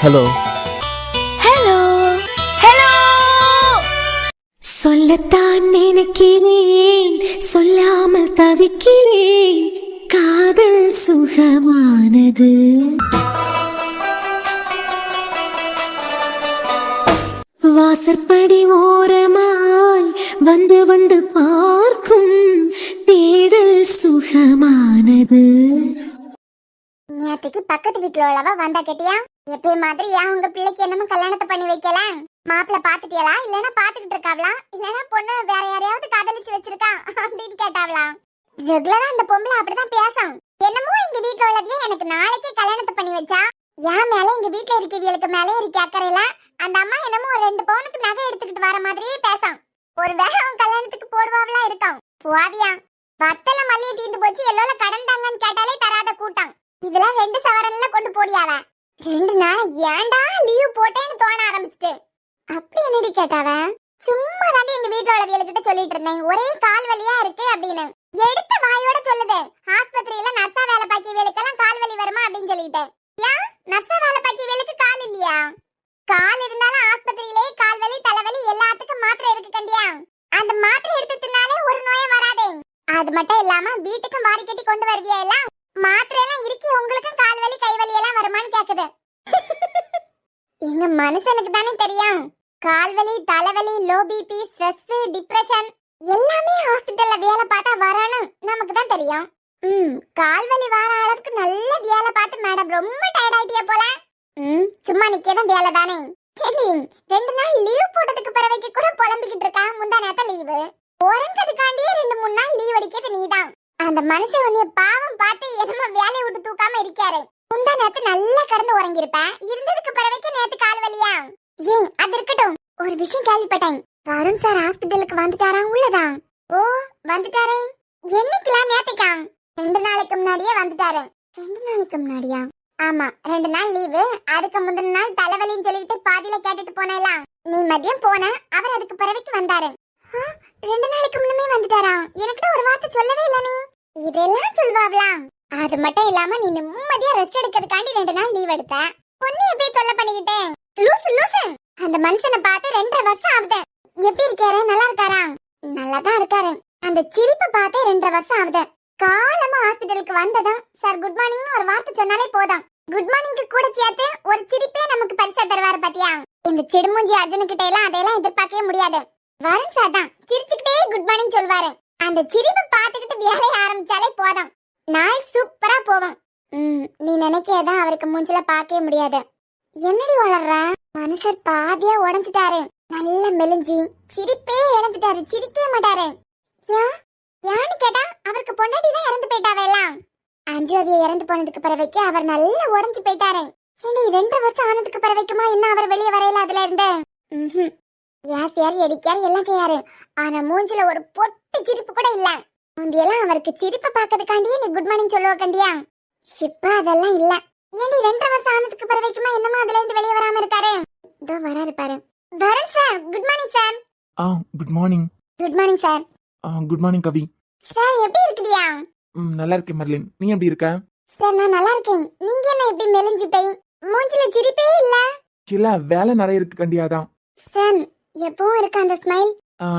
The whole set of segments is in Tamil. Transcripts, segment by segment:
Hello hello hello. சொல்லத்தான் நினைக்கிறேன், சொல்லாமல் தவிக்கிறேன். காதல் சுகமானது. வாசற்படி ஓரமாய் வந்து வந்து பார்க்கும் தேடல் சுகமானது. நேற்றுக்கு பக்கத்து வீட்டுல உள்ளவா வந்தா கேட்டியா? எப்பயும் மாதிரி ஏன் உங்க பிள்ளைக்கு என்னமோ கல்யாணத்தை பண்ணி வைக்கலாம், மாப்பிள்ள பாத்துட்டியலா இல்லனா பாத்துக்கிட்டு இருக்காவலாம், இல்லனா பொண்ணு வேற யாரையாவது காதலிச்சு வச்சிருக்கா அப்படின்னு கேட்டாவலாம். ரெகுலரா அந்த பொம்பளை அப்படிதான் பேசும். என்னமோ எங்க வீட்டுல உள்ளவையே எனக்கு நாளைக்கே கல்யாணத்தை பண்ணி வச்சா, என் மேல எங்க வீட்டுல இருக்கவியலுக்கு மேலே இருக்க அக்கறையில அந்த அம்மா என்னமோ 2 பவுனுக்கு நகை எடுத்துக்கிட்டு வர மாதிரியே பேசும். ஒரு வேலை அவன் கல்யாணத்துக்கு போடுவாவெல்லாம் இருக்கும். போதியா வத்தல மல்லியை தீந்து போச்சு, எல்லோல கடன் தாங்கன்னு கேட்டாலே தராத கூட்டம். இதெல்லாம் 2 சவரன்ல கொண்டு போடியாவ. 2 நாள் ஏன்டா லீவ் போட்டேன்னு தோண ஆரம்பிச்சிட்டு. அப்படி என்னடி கேட்டாவ? சும்மா தாண்டி எங்க வீட்டுல உள்ளவியல்கிட்ட சொல்லிட்டு இருந்தேன், ஒரே கால் வலியா இருக்கு அப்படின்னு. எடுத்த வாயோட சொல்லுது, ஆஸ்பத்திரியில நர்ஸா வேலை பாக்கியவளுக்கெல்லாம் கால் வலி வருமா அப்படின்னு சொல்லிட்டு. ஏன் நர்ஸா வேலை பாக்கியவளுக்கு கால் இல்லையா? கால் இருந்தாலும் ஆஸ்பத்திரியிலே கால் வலி தலைவலி எல்லாத்துக்கும் மாத்திரை இருக்கு கண்டியா. அந்த மாத்திரை எடுத்துனாலே ஒரு நோயே வராதே. அது மட்டும் இல்லாம வீட்டுக்கும் வாரி கட்டி கொண்டு வருவியா எல்லாம்? மாத்திரை எல்லாம் இருக்கி உங்களுக்கும் கால் வலி கை வலி எல்லாம் வருமான்னு கேக்குது. எங்க மனுஷனுக்கு தானே தெரியும். கால்வலி தலைவலி லோ பிபி ஸ்ட்ரெஸ் டிப்ரெஷன் எல்லாமே ஹாஸ்பிடல்ல வேலை பார்த்தா வரணும் நமக்கு தான் தெரியும். கால்வலி வர அளவுக்கு நல்ல வேலை பார்த்து மேடம் ரொம்ப டயர்ட் ஆயிட்டியா போல. சும்மா நிக்கதான் வேலை தானே. சரி 2 நாள் லீவ் போட்டதுக்கு பிறவைக்கு கூட புலம்பிக்கிட்டு இருக்கா. முந்தா நேரத்த லீவு உறங்கிறதுக்காண்டியே 2-3 நாள் லீவ் அடிக்கிறது நீதான். அந்த மனுஷன் உன்னைய பாவம் பார்த்து என்னமோ வேலையை விட்டு தூக்காம இருக்காரு. முந்தா நேரத்து நல்லா கடந்து உறங்கிருப்பேன். இருந்ததுக்கு பிறவைக்கு நேத்து கால் வலியா? ஏன் அது இருக்கட்டும், ஒரு விஷயம் கேள்விப்பட்டேன். வருண் சார் ஹாஸ்பிட்டலுக்கு வந்துட்டாரா? உள்ளதா? ஓ வந்துட்டாரே. என்னைக்குலாம்? நேத்திக்கா? 2 நாளைக்கு முன்னாடியே வந்துட்டாரு. 2 நாளைக்கு முன்னாடியா? ஆமா 2 நாள் லீவு. அதுக்கு முந்தின நாள் தலைவலின்னு சொல்லிட்டு பாதியில கேட்டுட்டு போனேலாம். நீ மதியம் போன, அவர் அதுக்கு பிறவைக்கு வந்தாரு. 2 நாளைக்கு முன்னமே வந்துட்டாரா? எனக்கிட்ட ஒரு வார்த்தை சொல்லவே இல்ல. நீ இதெல்லாம் சொல்வாவலாம். அது மட்டும் இல்லாம நீ நிம்மதியா ரெஸ்ட் எடுக்கிறதுக்காண்டி 2 நாள் லீவ் எடுத்த. பொண்ணு எப்படி தொல்லை பண்ணிக்கிட்டேன்? லூசு லூசு. அந்த மனுஷனை பார்த்து 2.5 வருஷம் ஆகுது. எப்படி இருக்காரு? நல்லா இருக்காரா? நல்லாதான் இருக்காரு. அந்த சிரிப்பை பார்த்து 2.5 வருஷம் ஆகுது. காலமா ஹாஸ்பிட்டலுக்கு வந்ததும் சார் குட் மார்னிங்னு ஒரு வார்த்தை சொன்னாலே போதும். குட் மார்னிங்க்கு கூட சேர்த்து ஒரு சிரிப்பே நமக்கு பரிசா தருவாரு பாத்தியா? இந்த சிடுமூஞ்சி அர்ஜுனு கிட்ட எல்லாம் அதெல்லாம் எதிர்பார்க்கவே முடியாது. வருண் சார் தான் சிரிச்சுக்கிட்டே குட் மார்னிங் சொல்வாரு. அந்த சிரிப்பை பார்த்துக்கிட்டு வேலையை ஆரம்பிச்சாலே போதும், நாள் சூப்பரா போவோம். நீ நினைக்கதான் அவருக்கு மூஞ்சில பார்க்கவே முடியாது. என்னடி வளர்ற? மனுஷர் பாதியா உடைஞ்சிட்டாரு. நல்ல மெலிஞ்சி சிரிப்பே இழந்துட்டாரு. சிரிக்கவே மாட்டாரு. யான்னு கேட்டா அவருக்கு பொண்டாட்டி தான் இறந்து போயிட்டாவே எல்லாம். அஞ்சோவிய இறந்து போனதுக்கு பிறவைக்கு அவர் நல்லா உடைஞ்சு போயிட்டாரு. 2 வருஷம் ஆனதுக்கு பிறவைக்குமா என்ன அவர் வெளியே வரையில அதுல இருந்து? யாசியாரு எடிக்காரு எல்லாம் செய்யாரு. ஆனா மூஞ்சில ஒரு பொட்டு சிரிப்பு கூட இல்ல. முந்தியெல்லாம் அவருக்கு சிரிப்பை பார்க்கறதுக்காண்டியே நீ குட் மார்னிங் சொல்லுவ கண்டியா? இப்ப அதெல்லாம் இல்ல. ஏண்டி 2 வருஷம் ஆனதுக்கு பிறவைக்குமா என்னமோ அதுல இருந்து வெளியே வராம இருக்காரு? இதோ வராரு பாரு. Varun sir good morning sir. Good morning. Good morning sir. Good morning Kavi. Sir எப்படி இருக்கீயா? நல்லா இருக்கேன் மர்லின், நீ எப்படி இருக்க? சார் நான் நல்லா இருக்கேன். நீங்க என்ன இப்படி மெலிஞ்சு போய் மூஞ்சில சிரிப்பே இல்ல? இல்ல வேலை நிறைய இருக்கு கண்டியாதான். சார் எப்பவும் இருக்க அந்த ஸ்மைல்.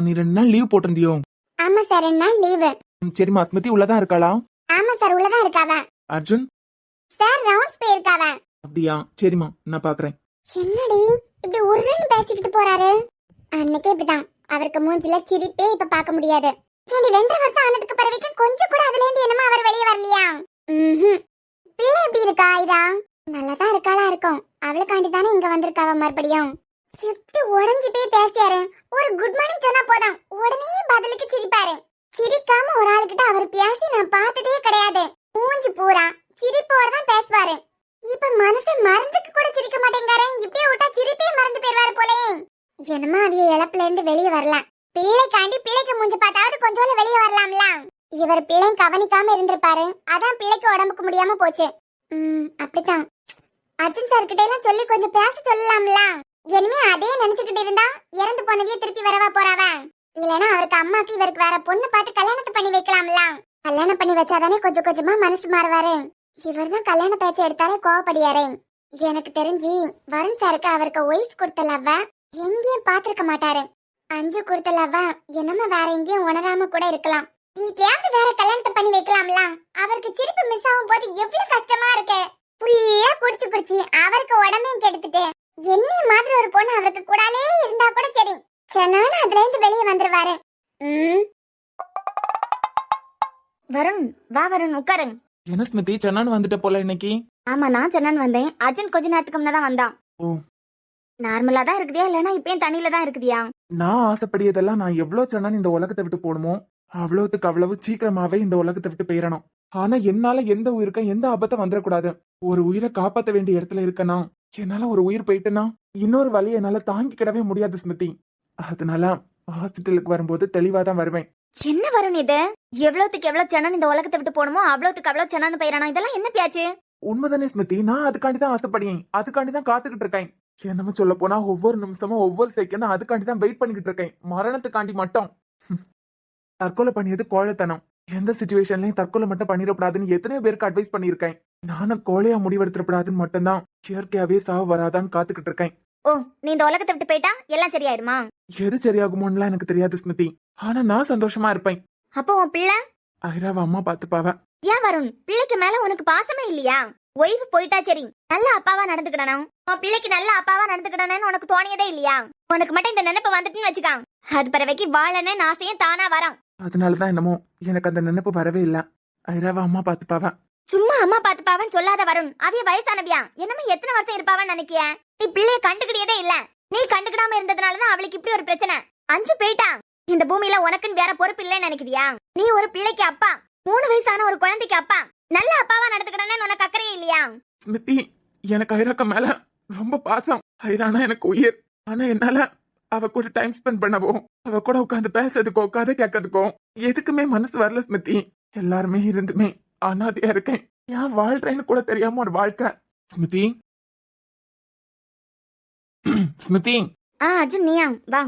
நீ 2 நாள் லீவ் போட்டிருந்தியோ? ஆமா சார் 2 நாள் லீவு. சரிம்மா, ஸ்மிருதி உள்ளதான் இருக்காளா? ஆமா சார் உள்ளதான் இருக்காவ. அர்ஜுன் சார் ரவுண்ட்ஸ் போயிருக்காவ. அப்படியா? சரிம்மா நான் பாக்குறேன். என்னடி இப்படி உருன்னு பேசிக்கிட்டு போறாரு? அன்னைக்கே இப்படிதான், அவருக்கு மூஞ்சில சிரிப்பே இப்ப பார்க்க முடியாது. 2 வருஷம் ஆனதுக்கு பிறகு கொஞ்சம் கூட அதுல இருந்து என்னமா அவர் வெளியே வரலையா? பிள்ளை எப்படி இருக்கா? இதா நல்லாதான் இருக்காளா இருக்கும். அவளுக்காண்டி தானே இங்க வந்திருக்காவ மறுபடியும். சுத்தி உடஞ்சு போய் பேசியாரு. ஒரு குட் மார்னிங் சொன்னா போதும், உடனே பதிலுக்கு சிரிப்பாரு. சிரிக்காம ஒரு ஆளுகிட்ட அவர் பேசி நான் பார்த்ததே கிடையாது. மூஞ்சி பூரா சிரிப்போட தான் பேசுவாரு. இப்ப மனுஷன் மறந்துக்கு கூட சிரிக்க மாட்டேங்காரு. இப்படியே விட்டா சிரிப்பே மறந்து போயிருவாரு போலே. என்னமா அவிய இழப்புல இருந்து வெளியே வரலாம். பிள்ளைக்காண்டி பிள்ளைக்கு மூஞ்சி பார்த்தாவது கொஞ்சம் வெளியே வரலாம்ல. இவர் பிள்ளை கவனிக்காம இருந்திருப்பாரு, அதான் பிள்ளைக்கு உடம்புக்கு முடியாம போச்சு. அப்படித்தான். அர்ஜுன் சார் கிட்ட எல்லாம் சொல்லி கொஞ்சம் பேச சொல்லலாம்ல. இனிமே அதே நினைச்சுக்கிட்டு இருந்தா இறந்து போனதையே திருப்பி வரவா போறாவ? இல்லனா அவருக்கு அம்மாக்கு இவருக்கு வேற பொண்ணு பார்த்து கல்யாணத்தை பண்ணி வைக்கலாம்ல. கல்யாணம் பண்ணி வச்சாதானே கொஞ்சம் கொஞ்சமா மனசு மாறுவாரு. இவர் தான் கல்யாண பேச்சை எடுத்தாலே கோவப்படியாரே. எனக்கு தெரிஞ்சு வருண் சாருக்கு அவருக்கு ஒய்ஃப் கொடுத்த லவ்வ எங்கேயும் பார்த்திருக்க மாட்டாரு. அஞ்சு கொடுத்த லவ்வ என்னமோ வேற எங்கேயும் உணராம கூட இருக்கலாம். இப்பயாவது வேற கல்யாணத்தை பண்ணி வைக்கலாம்ல. அவருக்கு சிரிப்பு மிஸ் ஆகும் போது எவ்வளவு கஷ்டமா இருக்கு. புரியா குடிச்சு குடிச்சு அவருக்கு உடம்பையும் கெடுத்துட்டு என்னை மாதிரி ஒரு பொண்ணு அவருக்கு கூடாலே இருந்தா கூட சரி, சொன்னாலும் அதுல இருந்து வெளியே வந்துருவாரு. வருண், வா வருண், உட்காரு. என்ன ஸ்மிருதி, சென்னான்னு வந்துட்ட போல இன்னைக்கு. ஆமா, நான் சென்னான் வந்தேன். அர்ஜுன் கொஞ்ச நேரத்துக்கு முன்னாடி தான் வந்தான். ஓ, நார்மலா தான் இருக்குதியா இல்லனா இப்பயும் தண்ணியில தான் இருக்குதியா? நான் ஆசைப்படியதெல்லாம் நான் எவ்வளவு சென்னான் இந்த உலகத்தை விட்டு போடுமோ அவ்வளவுக்கு அவ்வளவு சீக்கிரமாவே இந்த உலகத்தை விட்டு போயிடணும். ஆனா என்னால எந்த உயிருக்கும் எந்த ஆபத்தை வந்துடக்கூடாது. ஒரு உயிரை காப்பாத்த வேண்டிய இடத்துல இருக்கனா, என்னால ஒரு உயிர் போயிட்டுனா இன்னொரு வழியை என்னால தாங்கிக்கிடவே முடியாது ஸ்மிருதி. அதனால ஹாஸ்பிட்டலுக்கு வரும்போது தெளிவாதான் வருவேன். என்ன வருண் இது? எவ்வளவுக்கு எவ்வளவு சென்னான் இந்த உலகத்தை விட்டு போடுமோ அவ்வளவுக்கு அவ்வளவு சென்னான்னு போயிடணும். இதெல்லாம் என்ன பேச்சு? உண்மைதானே ஸ்மிருதி, நான் அதுக்காண்டிதான் ஆசைப்படியேன், அதுக்காண்டிதான் காத்துக்கிட்டு இருக்கேன். என்னமோ சொல்ல போனா ஒவ்வொரு நிமிஷமும் ஒவ்வொரு செகண்டும் அதுக்காண்டிதான் வெயிட் பண்ணிக்கிட்டு இருக்கேன், மரணத்துக்காண்டி மட்டும். தற்கொலை பண்ணியது கோழைத்தனம். எந்த சிச்சுவேஷன்லயும் தற்கொலை மட்டும் பண்ணிடக்கூடாதுன்னு எத்தனையோ பேருக்கு அட்வைஸ் பண்ணியிருக்கேன். நானும் கோழையா முடிவெடுத்துடக்கூடாதுன்னு மட்டும்தான் இயற்கையாவே சாவு வராதான்னு காத்துக்கிட்டு இருக்கேன். ஓ, நீ இந்த உலகத்தை விட்டு போயிட்டா எல்லாம் சரியாயிருமா? எது சரியாகுமோன்னுலாம் எனக்கு தெரியாது ஸ்மிருதி, ஆனா நான் சந்தோஷமா இருப்பேன். அப்போ உன் பிள்ளை? ஐராவ அம்மா பாத்துப்பாவ. ஏன் வருண், பிள்ளைக்கு மேல உனக்கு பாசமே இல்லையா? ஒய்ஃப் போயிட்டா சரி, நல்ல அப்பாவா நடந்துக்கிடணும். உன் பிள்ளைக்கு நல்ல அப்பாவா நடந்துக்கிடணும்னு உனக்கு தோணியதே இல்லையா? உனக்கு மட்டும் இந்த நினைப்பு வந்துட்டுன்னு வச்சுக்கா, அது பிறவைக்கு வாழன்னு ஆசையும் தானா வரும். அதனாலதான் என்னமோ எனக்கு அந்த நினைப்பு வரவே இல்ல. ஐராவ அம்மா பாத்துப்பாவ. சும்மா அம்மா பாத்துப்பாவன்னு சொல்லாத வருண், அவைய வயசானவியா, என்னமே எத்தனை வருஷம் இருப்பாவன்னு நினைக்கிய? நீ பிள்ளைய கண்டுக்கிட்டதே இல்ல. நீ கண்டுக்கிடாம இருந்ததுனாலதான் அவளுக்கு இப்படி ஒரு பிரச்சனை. அஞ்சு போயிட்டா, இந்த பூமியில உனக்குன்னு வேற பொறுப்பு இல்லைன்னு நினைக்கிறியா? நீ ஒரு பிள்ளைக்கு அப்பா, 3 வயசான ஒரு குழந்தைக்கு அப்பா, நல்ல அப்பாவா நடந்துக்கிடணும்னு உனக்கு அக்கறையே இல்லையா? ஸ்மிருதி, எனக்கு ஐராக்க மேல ரொம்ப பாசம். ஐரானா எனக்கு உயிர். ஆனா என்னால அவ கூட டைம் ஸ்பெண்ட் பண்ணவோ, அவ கூட உட்காந்து பேசுறதுக்கோ கதை கேட்கறதுக்கோ எதுக்குமே மனசு வரல ஸ்மிருதி. எல்லாருமே இருந்துமே அனாதையா இருக்கேன். ஏன் வாழ்றேன்னு கூட தெரியாம ஒரு வாழ்க்கை. ஸ்மிருதி, ஸ்மிருதி. அர்ஜுன், நீயா? வா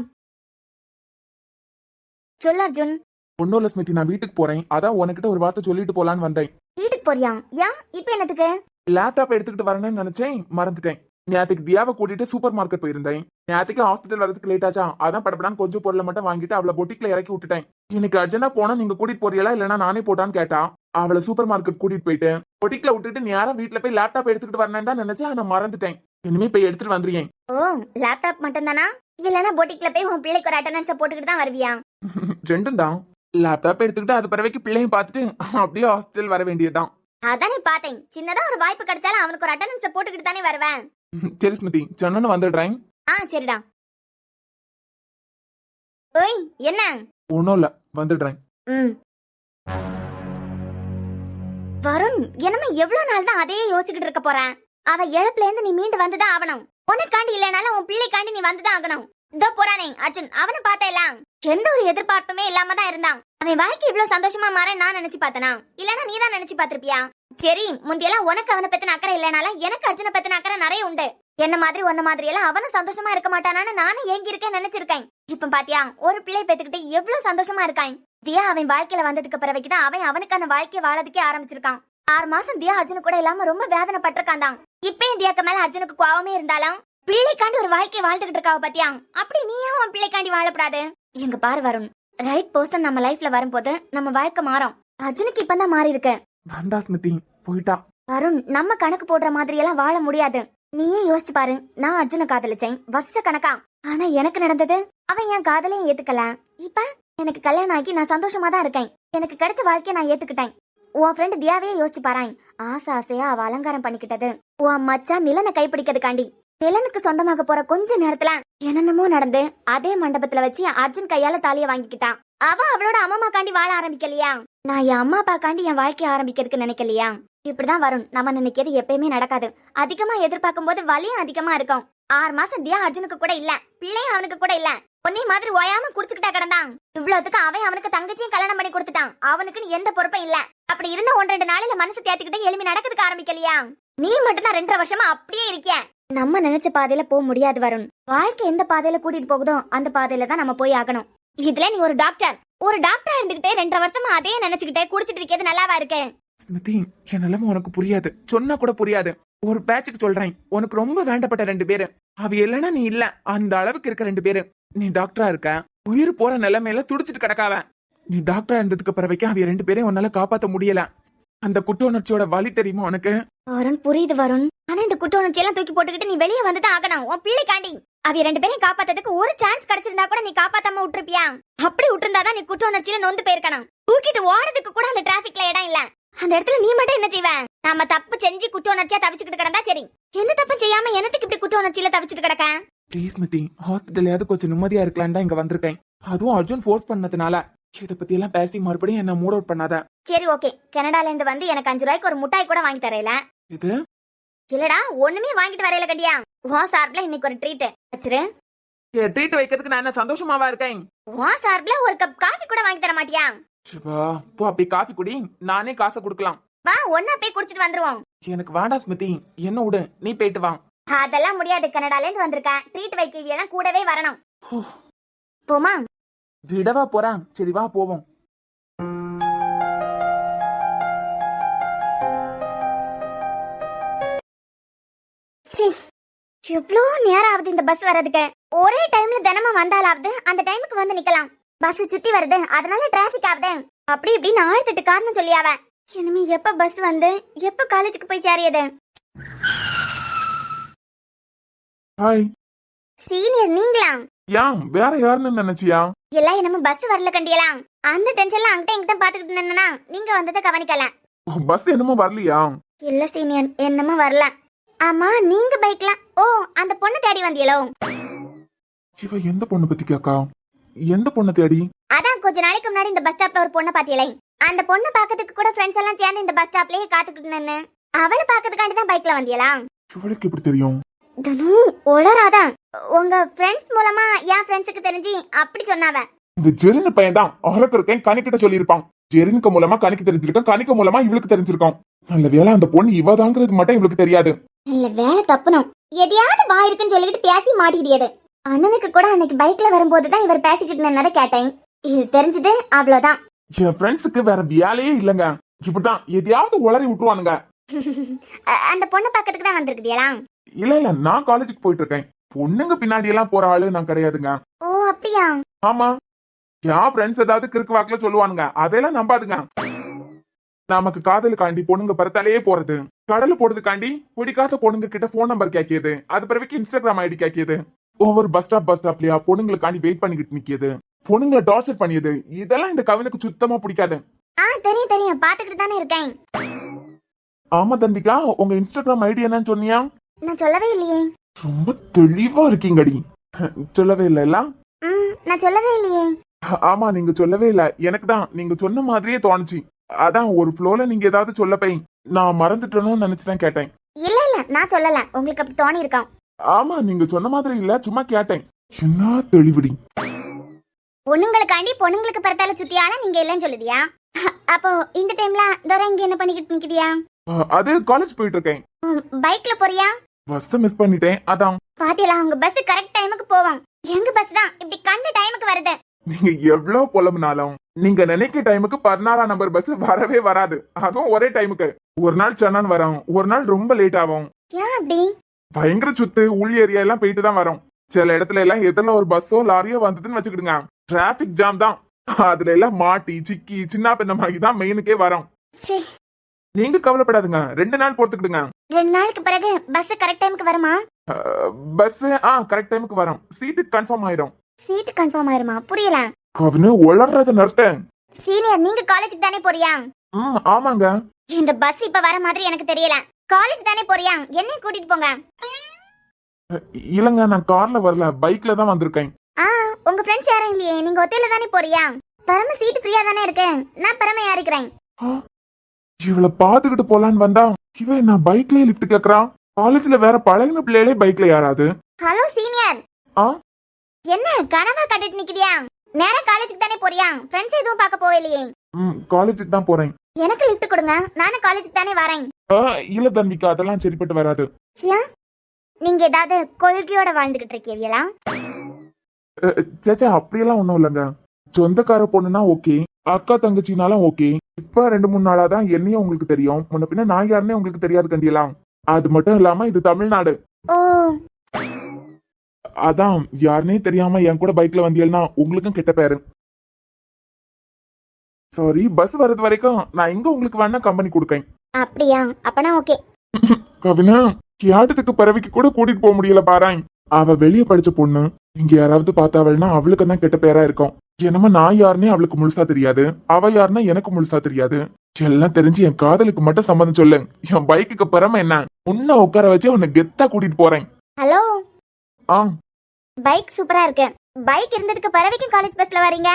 சொல்லு அர்ஜுன். ஒன்னும் இல்ல ஸ்மிருதி, நான் வீட்டுக்கு போறேன். அதான் உனக்கிட்ட ஒரு வார்த்தை சொல்லிட்டு போலான்னு வந்தேன். வீட்டுக்கு போறியா? ஏன் இப்ப என்னத்துக்கு? லேப்டாப் எடுத்துக்கிட்டு வரணும்னு நினைச்சேன், மறந்துட்டேன். நேற்றுக்கு தியாவை கூட்டிட்டு சூப்பர் மார்க்கெட் போயிருந்தேன். நேற்றுக்கு ஹாஸ்பிட்டல் வரதுக்கு லேட் ஆச்சா, அதான் படப்படான்னு கொஞ்சம் பொருளை மட்டும் வாங்கிட்டு அவளை பொட்டிக்ல இறக்கி விட்டுட்டேன். இன்னைக்கு அர்ஜென்டா போனா நீங்க கூட்டிட்டு போறீங்களா இல்லனா நானே போட்டான்னு கேட்டா, அவளை சூப்பர் மார்க்கெட் கூட்டிட்டு போயிட்டு பொட்டிக்ல விட்டுட்டு நேரம் வீட்டுல போய் லேப்டாப் எடுத்துக்கிட்டு வரணும்னு தான் நினைச்சேன். நான் மறந்துட்டேன். இனிமே போய் எடுத்துட்டு வந்துருக்கேன். ஓ, லேப்டாப் மட்டும் தானா? இல்லனா பொட்டிக்ல போய் உன் பிள்ளைக்கு ஒரு அட்டெண்டன்ஸ் போட்டுக்கிட்டு தான் வருவியா? ரெண்டும் தான். லேப்டாப் எடுத்துக்கிட்டு அது பிறவைக்கு பிள்ளையும் பார்த்துட்டு அப்படியே ஹாஸ்பிட்டல் வர வேண்டியதுதான். அதானே பார்த்தேன், சின்னதா ஒரு வாய்ப்பு கிடைச்சாலும் அவனுக்கு ஒரு அட்டெண்டன்ஸ் போட்டுக்கிட்டு தானே வருவேன். சரி ஸ்மிருதி, சொன்னு வந்துடுறேன். சரிடா. ஓய், என்ன? ஒன்னும் இல்ல, வந்துடுறேன். வருண், என்னமே எவ்வளவு நாள் தான் அதையே யோசிச்சுக்கிட்டு இருக்க போறேன்? அவ இழப்புல இருந்து நீ மீண்டு வந்துதான் ஆகணும். உனக்காண்டி இல்லனாலும் உன் பிள்ளைக்காண்டி நீ வந்துதான் ஆகணும். இதோ போறானே அர்ஜுன், அவனை பார்த்தேலாம் எந்த ஒரு எதிர்பார்ப்புமே இல்லாம தான் இருந்தான். அவன் வாழ்க்கை இவ்வளவு சந்தோஷமா மாற நான் நினைச்சு பார்த்தனா? இல்லனா நீ தான் நினைச்சு பாத்திருப்பியா? சரி, முந்தியெல்லாம் உனக்கு அவனை பத்தின அக்கறை இல்லனாலும் எனக்கு அர்ஜுனை பத்தின அக்கறை நிறைய உண்டு. என்ன மாதிரி ஒன்ன மாதிரி எல்லாம் அவனும் சந்தோஷமா இருக்க மாட்டானான்னு நானும் ஏங்கி இருக்கேன் நினைச்சிருக்கேன். இப்ப பாத்தியா, ஒரு பிள்ளை பெத்துக்கிட்டு எவ்வளவு சந்தோஷமா இருக்கான். தியா அவன் வாழ்க்கையில வந்ததுக்கு பிறகுதான் அவன் அவனுக்கான வாழ்க்கையை வாழறதுக்கே ஆரம்பிச்சிருக்கான். 6 மாசம் தியா அர்ஜுனு கூட இல்லாம ரொம்ப வேதனை பட்டிருக்கான் தான். இப்பயும் தியாக்கு மேல அர்ஜுனுக்கு கோவமே இருந்தாலும் பிள்ளைக்காண்டி ஒரு வாழ்க்கையை வாழ்ந்துகிட்டு இருக்காவ பாத்தியா? அப்படி நீயும் உன் பிள்ளைக்காண்டி வாழப்படாது. எங்க பாரு வருண், ரைட் பர்சன் நம்ம லைஃப்ல வரும்போது நம்ம வாழ்க்கை மாறும். அர்ஜுனுக்கு இப்பதான் மாறி இருக்கு. வந்தா ஸ்மிருதி, போயிட்டா. வருண், நம்ம கணக்கு போடுற மாதிரி எல்லாம் வாழ முடியாது. நீயே யோசிச்சு பாரு, நான் அர்ஜுனை காதலிச்சேன் வருஷ கணக்கா. ஆனா எனக்கு நடந்தது, அவன் என் காதலையும் ஏத்துக்கல. இப்ப எனக்கு கல்யாணம் ஆகி நான் சந்தோஷமா தான் இருக்கேன். எனக்கு கிடைச்ச வாழ்க்கையை நான் ஏத்துக்கிட்டேன். உன் ஃப்ரெண்ட் தியாவே யோசிச்சு பாராய், ஆசை ஆசையா அவ அலங்காரம் பண்ணிக்கிட்டது உன் மச்சான் நிலனை கைப்பிடிக்கிறதுக்காண்டி. நிலனுக்கு சொந்தமாக போற கொஞ்ச நேரத்துல என்னென்னமோ நடந்து அதே மண்டபத்துல வச்சு அர்ஜுன் கையால தாலிய வாங்கிக்கிட்டான். அவ அவளோட அம்மா காண்டி வாழ ஆரம்பிக்கலையா? நான் என் அம்மா அப்பா காண்டி என் வாழ்க்கைய ஆரம்பிக்கிறதுக்கு நினைக்கலையா? இப்படிதான் வரும். நம்ம நினைக்கிறது எப்பயுமே நடக்காது. அதிகமா எதிர்பார்க்கும் போது வலியும் அதிகமா இருக்கும். 6 மாசம் தியா அர்ஜுனுக்கு கூட இல்ல, பிள்ளையும் அவனுக்கு கூட இல்ல. பொன்னி மாதிரி ஓயாம குடிச்சுக்கிட்டா கிடந்தான். இவ்வளவுக்கு அவன் அவனுக்கு தங்கச்சியும் கல்யாணம் பண்ணி கொடுத்துட்டான். அவனுக்குன்னு எந்த பொறுப்பும் இல்ல. அப்படி இருந்த 1-2 நாளில மனசு தேத்திக்கிட்டு எளிமை நடக்கிறதுக்கு ஆரம்பிக்கலையா? நீ மட்டும் தான் 2.5 வருஷமா அப்படியே இருக்கிய. நம்ம நினைச்ச பாதையில போக முடியாது வருண். வாழ்க்கை எந்த பாதையில கூட்டிட்டு போகுதோ அந்த பாதையில தான் நம்ம போய் ஆகணும். இதுல நீ ஒரு டாக்டரா இருந்துகிட்டே 2.5 வருஷமா அதே நினைச்சுக்கிட்டே குடிச்சிட்டு இருக்கிறது நல்லாவா இருக்கு? ஸ்மிருதி, என் நிலைமை உனக்கு புரியாது, சொன்னா கூட புரியாது. ஒரு பேட்சுக்கு சொல்றேன், உனக்கு ரொம்ப வேண்டப்பட்ட 2 பேரு, அவ இல்லைன்னா நீ இல்ல, அந்த அளவுக்கு இருக்க 2 பேரு. நீ டாக்டரா இருக்க, உயிர் போற நிலைமையில துடிச்சிட்டு கிடக்காவ. நீ டாக்டரா இருந்ததுக்கு பிறவைக்கு அவ 2 பேரையும் உன்னால காப்பாத்த முடியல. அந்த குற்ற உணர்ச்சியோட வலி தெரியுமா உனக்கு? வருண் புரியுது வருண். ஆனா இந்த குற்ற உணர்ச்சி எல்லாம் தூக்கி போட்டுக்கிட்டு நீ வெளியே வந்துதான் ஆகணும். உன் பிள்ளைக்காண்டி அவ 2 பேரையும் காப்பாத்ததுக்கு ஒரு சான்ஸ் கிடைச்சிருந்தா கூட நீ காப்பாத்தாம விட்டுருப்பியா? அப்படி விட்டுருந்தாதான் நீ குற்ற உணர்ச்சியில நொந்து போயிருக்கணும். தூக்கிட்டு ஓடுறதுக்கு கூட அந்த டிராபிக்ல இடம் இல்ல. அந்த இடத்துல நீ மட்டும் என்ன செய்வ? நாம தப்பு செஞ்சு குற்ற உணர்ச்சியா தவிச்சுக்கிட்டு கிடந்தா சரி, எந்த தப்பும் செய்யாம என்னத்துக்கு இப்படி குற்ற உணர்ச்சியில தவிச்சிட்டு கிடக்க? ப்ளீஸ் ஸ்மிருதி, ஹாஸ்பிட்டல்லையாவது கொஞ்சம் நிம்மதியா இருக்கலாம் தான் இங்க வந்திருக்கேன். அதுவும் அர்ஜுன் ஃபோர்ஸ் பண்ணதுனால. இத பத்தி எல்லாம் பேசி மறுபடியும் என்ன மூட் அவுட் பண்ணாத. சரி ஓகே, கனடால இருந்து வந்து எனக்கு 5 ரூபாய்க்கு ஒரு முட்டாய் கூட வாங்கி தரையில. இது இல்லடா, ஒண்ணுமே வாங்கிட்டு வரையில கட்டியா? உன் சார்பில் இன்னைக்கு ஒரு ட்ரீட் வச்சிரு. ட்ரீட் வைக்கிறதுக்கு நான் என்ன சந்தோஷமாவா இருக்கேன்? உன் சார்பில் ஒரு கப் காஃபி கூட வாங்கி தர மாட்டியா? சிவா, போ அப்படி காஃபி குடி, நானே காசை கொடுக்கலாம். வா, ஒன்னா போய் குடிச்சிட்டு வந்துருவோம். எனக்கு வேண்டாம் ஸ்மிருதி, என்ன விடு, நீ போயிட்டு வா. அதெல்லாம் முடியாது, கனடால இருந்து வந்திருக்க, ட்ரீட் வைக்கவியெல்லாம் கூடவே வரணும். போமா? விடவா போறான். சரி வா போவோம். எவ்வளோ நேரம் ஆகுது இந்த பஸ் வர்றதுக்கு. ஒரே டைம்ல தினமும் வந்தாலாவது அந்த டைமுக்கு வந்து நிக்கலாம். பஸ் சுத்தி வருது, அதனால டிராபிக் ஆகுது. அப்படி இப்படின்னு 1008 காரணம் சொல்லியாவ. இனிமே எப்ப பஸ் வந்து எப்ப காலேஜுக்கு போய் சேரியது? ஹாய். சீனியர் நீங்களா? யாம், வேற யாருன்னு நினைச்சியா? எல்லாம் என்னமோ பஸ் வரல கண்டியலாம். அந்த டென்ஷன்ல அங்கிட்ட இங்கிட்ட பாத்துக்கிட்டு நின்னா நீங்க வந்ததை கவனிக்கல. பஸ் என்னமோ வரலையா? இல்ல சீனியர், என்னமோ வரல. ஆமா, நீங்க பைக்ல ஓ அந்த பொண்ணு தேடி வந்தியலோ? இவ எந்த பொண்ணு பத்தி கேக்கா? எந்த பொண்ணு தேடி? அதான் கொஞ்ச நாளைக்கு முன்னாடி இந்த பஸ் ஸ்டாப்ல ஒரு பொண்ணை பாத்தியலை. அந்த பொண்ணு பாக்கிறதுக்கு கூட ஃப்ரெண்ட்ஸ் எல்லாம் சேர்ந்து இந்த பஸ் ஸ்டாப்லயே காத்துக்கிட்டு நின்னு அவளை பாக்கிறதுக்காண்டி தான் பைக்ல வந்தியலா? இவளுக்கு எப்படி தெரியும்? தனு உளராதான். உங்க ஃப்ரெண்ட்ஸ் மூலமா என் ஃப்ரெண்ட்ஸுக்கு தெரிஞ்சு அப்படி சொன்னாவ. இந்த ஜெரின் பையன் தான் அழகு இருக்கேன் கணிக்கிட்ட சொல்லியிருப்பான். ஜெரினுக்கு மூலமா கணிக்கு தெரிஞ்சிருக்கான், கணிக்க மூலமா இவளுக்கு தெரிஞ்சிருக்கான். நல்ல வேலை அந்த பொண்ணு இவதாங்கிறது மட்டும் இவளுக்கு தெரியாது. இல்ல வேலை தப்புனும் எதையாவது வா இருக்குன்னு சொல்லிக்கிட்டு பேசி மாட்டிக்கிட்டியது. அண்ணனுக்கு கூட அன்னைக்கு பைக்ல வரும்போதுதான் இவர் பேசிக்கிட்டு நின்னதை கேட்டேன். இது தெரிஞ்சது அவ்வளவுதான். என் ஃப்ரெண்ட்ஸுக்கு வேற வேலையே இல்லங்க, இப்படிதான் எதையாவது உளறி விட்டுருவானுங்க. அந்த பொண்ணை பாக்கிறதுக்கு தான் வந்திருக்குதியலா? இல்ல, நான் காலேஜுக்கு போயிட்டு இருக்கேன். பொண்ணுங்க பின்னாடி எல்லாம் போற ஆளு நான் கிடையாதுங்க. ஓ அப்படியா? ஆமா, என் ஃப்ரெண்ட்ஸ் ஏதாவது கிறுக்கு வாக்குல சொல்லுவானுங்க, அதெல்லாம் நம்பாதுங்க. நமக்கு காதலுக்காண்டி பொண்ணுங்க பரத்தாலேயே போறது, கடலை போடுறதுக்காண்டி பிடிக்காத பொண்ணுங்க கிட்ட போன் நம்பர் கேக்கியது, அது பிறகு இன்ஸ்டாகிராம் ஐடி கேக்கியது, ஒவ்வொரு பஸ் ஸ்டாப்லயா பொண்ணுங்களுக்காண்டி வெயிட் பண்ணிக்கிட்டு நிக்கியது, பொண்ணுங்களை டார்ச்சர் பண்ணியது, இதெல்லாம் இந்த கவினுக்கு சுத்தமா பிடிக்காது. தெரியும் பாத்துக்கிட்டு தானே இருக்கேன். ஆமா தம்பிக்கா, உங்க இன்ஸ்டாகிராம் ஐடி என்னன்னு சொன்னியா? நான் சொல்லவே இல்லையே. ரொம்ப தெளிவா இருக்கீங்கடி. சொல்லவே இல்ல? நான் சொல்லவே இல்லையே. ஆமா, நீங்க சொல்லவே இல்ல. எனக்கு தான் நீங்க சொன்ன மாதிரியே தோணுச்சு. அதான் ஒரு ஃப்ளோல நீங்க ஏதாவது சொல்ல போய் நான் மறந்துட்டேன்னு நினைச்சுதான் கேட்டேன். இல்ல நான் சொல்லல, உங்களுக்கு அப்படி தோணி இருக்கான். ஆமா, நீங்க சொன்ன மாதிரி இல்ல, சும்மா கேட்டேன். என்ன தெளிவுடி. பொண்ணுங்களுக்காண்டி பொண்ணுங்களுக்கு பிறத்தால சுத்தியால நீங்க இல்லன்னு சொல்லுதியா? அப்போ இந்த டைம்ல தோரா இங்க என்ன பண்ணிக்கிட்டு நிக்கிறியா? அது காலேஜ் போயிட்டு இருக்கேன். பைக்ல போறியா? பஸ் மிஸ் பண்ணிட்டேன், அதான். பாத்தியலா, உங்க பஸ் கரெக்ட் டைமுக்கு போவோம். எங்க பஸ் தான் இப்படி கண்ட டைமுக்கு வருது. நீங்க எவ்வளவு புலம்புனாலும் நீங்க நினைக்கிற டைமுக்கு 16ஆம் நம்பர் பஸ் வரவே வராது. அதுவும் ஒரே டைமுக்கு. ஒரு நாள் சென்னான் வரும், ஒரு நாள் ரொம்ப லேட் ஆகும். ஏன் அப்படி? பயங்கர சுத்து உள் ஏரியா எல்லாம் போயிட்டு தான் வரும். சில இடத்துல எல்லாம் எதிரில ஒரு பஸ்ஸோ லாரியோ வந்ததுன்னு வச்சுக்கிடுங்க, டிராபிக் ஜாம் தான். அதுல எல்லாம் மாட்டி சிக்கி சின்ன பின்னமாகி தான் மெயினுக்கே வரும். நீங்க கவலைப்படாதுங்க, 2 நாள் பொறுத்துக்கிடுங்க. 2 நாளுக்கு பிறகு பஸ் கரெக்ட் டைமுக்கு வருமா? பஸ் கரெக்ட் டைமுக்கு வரும். சீட்டு கன்ஃபார்ம் ஆயிரும். சீட் கன்ஃபார்ம் ஆயிருமா? புரியல. அவனு உளறத நிறுத்த. சீனியர், நீங்க காலேஜுக்கு தானே போறியா? ஆமாங்க. இந்த பஸ் இப்ப வர மாதிரி எனக்கு தெரியல. காலேஜ் தானே போறியா? என்னையும் கூட்டிட்டு போங்க. இல்லங்க, நான் கார்ல வரல, பைக்ல தான் வந்திருக்கேன். உங்க ஃப்ரெண்ட்ஸ் யாரும் இல்லையே? நீங்க ஒத்தையில தானே போறியா? பரம சீட் ஃப்ரீயா தானே இருக்கு. நான் பரம யாரிக்கிறேன். இவளை பாத்துக்கிட்டு போலான்னு வந்தா இவன் நான் பைக்லயே லிஃப்ட் கேக்குறான். காலேஜ்ல வேற பழகின பிள்ளைகளே பைக்ல யாராது? ஹலோ சீனியர், என்ன கனவா கட்டிட்டு நிக்கிறியா? நேரா காலேஜுக்கு தானே போறியா? ஃப்ரெண்ட்ஸ் எதுவும் பார்க்க போகலையே? காலேஜுக்கு தான் போறேன். எனக்கு லிஃப்ட் கொடுங்க, நானும் காலேஜுக்கு தானே வரேன். இல்ல தம்பிக்கா, அதெல்லாம் சரிப்பட்டு வராது. நீங்க ஏதாவது கொள்கையோட வாழ்ந்துகிட்டு இருக்கீங்களா? சேச்சா, அப்படியெல்லாம் ஒண்ணும் இல்லைங்க. சொந்தக்கார பொண்ணுனா ஓகே, அக்கா தங்கச்சினாலும் ஓகே, இப்ப 2-3 நாளா தான் என்னையும் உங்களுக்கு தெரியும். முன்ன பின்ன நான் யாருன்னே உங்களுக்கு தெரியாது கண்டியலாம். அது மட்டும் இல்லாம இது தமிழ்நாடு. ஓ அதான் யாருனே தெரியாம என் கூட பைக்ல வந்தீங்கன்னா உங்களுக்கும் கெட்ட பேரு. சாரி, பஸ் வர்றது வரைக்கும் நான் இங்க உங்களுக்கு வேணா கம்பெனி கொடுக்கேன். அப்படியா? அப்பனா ஓகே. கவினா, ஆட்டத்துக்கு பறவைக்கு கூட கூட்டிட்டு போக முடியல பாராய். அவ வெளிய படிச்ச பொண்ணு. இங்க யாராவது பார்த்தாவள்னா அவளுக்கு தான் கெட்ட பேரா இருக்கும். என்னமா நான் யாருன்னே அவளுக்கு முழுசா தெரியாது. அவ யாருன்னா எனக்கு முழுசா தெரியாது. எல்லாம் தெரிஞ்சு என் காதலுக்கு மட்டும் சம்மதம் சொல்லு. என் பைக்குக்கு பிறமை என்ன? உன்ன உட்கார வச்சு உன்னை கெத்தா கூட்டிட்டு போறேன். ஹலோ, ஆ, பைக் சூப்பரா இருக்கு. பைக் இருந்ததுக்கு பறவைக்கும் காலேஜ் பஸ்ல வரீங்க?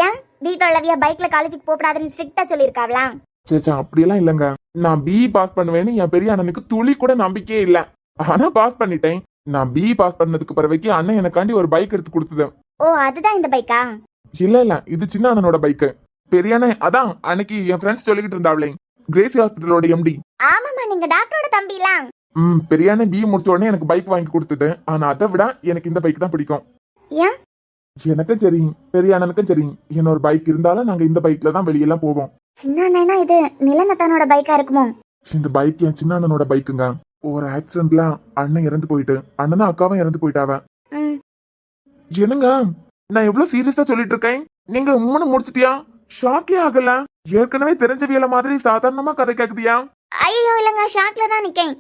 ஏன் வீட்டுல உள்ளவியா பைக்ல காலேஜுக்கு போகக்கூடாதுன்னு ஸ்ட்ரிக்டா சொல்லியிருக்காவளா? சேச்சா அப்படியெல்லாம் இல்லங்க. நான் பிஇ பாஸ் பண்ணுவேன்னு என் பெரிய அண்ணனுக்கு துளி கூட நம்பிக்கையே இல்ல. ஆனா பாஸ் பண்ணிட்டேன். நான் பிஇ பாஸ் பண்ணதுக்கு பிறவைக்கு அண்ணன் எனக்காண்டி ஒரு பைக் எடுத்து கொடுத்தது. ஓ, அதுதான் இந்த பைக்கா? இல்ல இது சின்ன அண்ணனோட பைக்கு. பெரிய அண்ணன் அதான் அன்னைக்கு என் ஃப்ரெண்ட்ஸ் சொல்லிக்கிட்டு இருந்தாவளே, கிரேசி ஹாஸ்பிட்டலோட எம்டி. ஆமாமா, நீங்க டாக்டரோட தம்பிலாம். பெரிய அண்ணன் பிஇ முடிச்ச உடனே எனக்கு பைக் வாங்கி கொடுத்தது. ஆனா அதை விட எனக்கு இந்த பைக் தான் பிடிக்கும். ஏன்? எனக்கும் சரி பெரிய அண்ணனுக்கும் சரி இன்னொரு பைக் இருந்தாலும் நாங்க இந்த பைக்ல தான் வெளியெல்லாம் போவோம். சின்ன அண்ணனா இது நிலநத்தனோட பைக்கா இருக்குமோ? இந்த பைக் என் சின்ன அண்ணனோட பைக்குங்க. ஒரு ஆக்சிடென்ட்ல அண்ணன் இறந்து போயிட்டு அண்ணனும் அக்காவும் இறந்து போயிட்டாவ. ம். என்னங்க நான் எவ்வளவு சீரியஸா சொல்லிட்டு இருக்கேன், நீங்க உம்முன்னு முடிச்சிட்டியா? ஷாக்கே ஆகல. ஏற்கனவே தெரிஞ்சவியல மாதிரி சாதாரணமா கதை கேக்குதியா? ஐயோ இல்லங்க, ஷாக்ல தான் நிக்கேன்.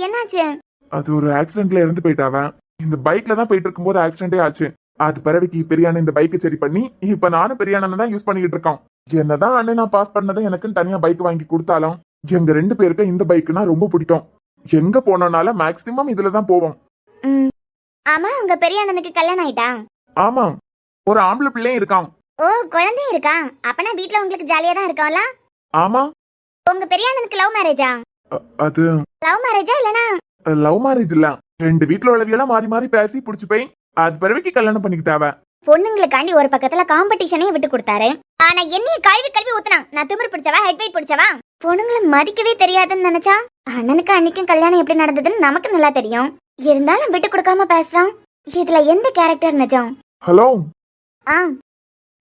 என்னாச்சு? அது ஒரு ஆக்சிடென்ட்ல இறந்து போயிட்டாவ. இந்த பைக்ல தான் போயிட்டு இருக்கும்போது ஆக்சிடென்டே ஆச்சு. அது பிறவிக்கு பெரிய அண்ணன் இந்த பைக்கை சரி பண்ணி இப்ப நானும் பெரிய அண்ணன் தான் யூஸ் பண்ணிக்கிட்டு இருக்கோம். என்னதான் அண்ணன் நான் பாஸ் பண்ணதை எனக்குன்னு தனியா பைக் வாங்கி கொடுத்தாலும் எங்க 2 பேருக்கு இந்த பைக்குனா ரொம்ப பிடிக்கும். எங்க போனோம்னால மேக்சிமம் இதுலதான் போவோம். ம். ஆமா, உங்க பெரிய அண்ணனுக்கு கல்யாணம் ஆயிட்டா? ஆமா, ஒரு ஆம்பளை பிள்ளையும் இருக்கான். ஓ, குழந்தையும் இருக்கா? அப்பனா வீட்ல உங்களுக்கு ஜாலியா தான் இருக்கும்ல? ஆமா. உங்க பெரிய அண்ணனுக்கு லவ் மேரேஜா? அது லவ் மேரேஜா இல்லனா? லவ் மேரேஜ் இல்ல. 2 வீட்டுல உள்ளவியெல்லாம் மாறி மாறி பேசி புடிச்சு போய் அது பிறவிக்கு கல்யாணம் பண்ணிக்கிட்டாவ. பொண்ணுங்களுக்காண்டி ஒரு பக்கத்துல காம்படிஷனே விட்டு கொடுத்தாரு. ஆனா என்னைய கல்வி ஊத்துனா நான் திமிரு பிடிச்சவா ஹெட் வெயிட் பிடிச்சவா? பொண்ணுங்களை மதிக்கவே தெரியாதுன்னு நினைச்சா அண்ணனுக்கு அன்னைக்கும் கல்யாணம் எப்படி நடந்ததுன்னு நமக்கு நல்லா தெரியும். இருந்தாலும் விட்டு கொடுக்காம பேசுறான். இதுல எந்த கேரக்டர் நிஜம்? ஹலோ, ஆ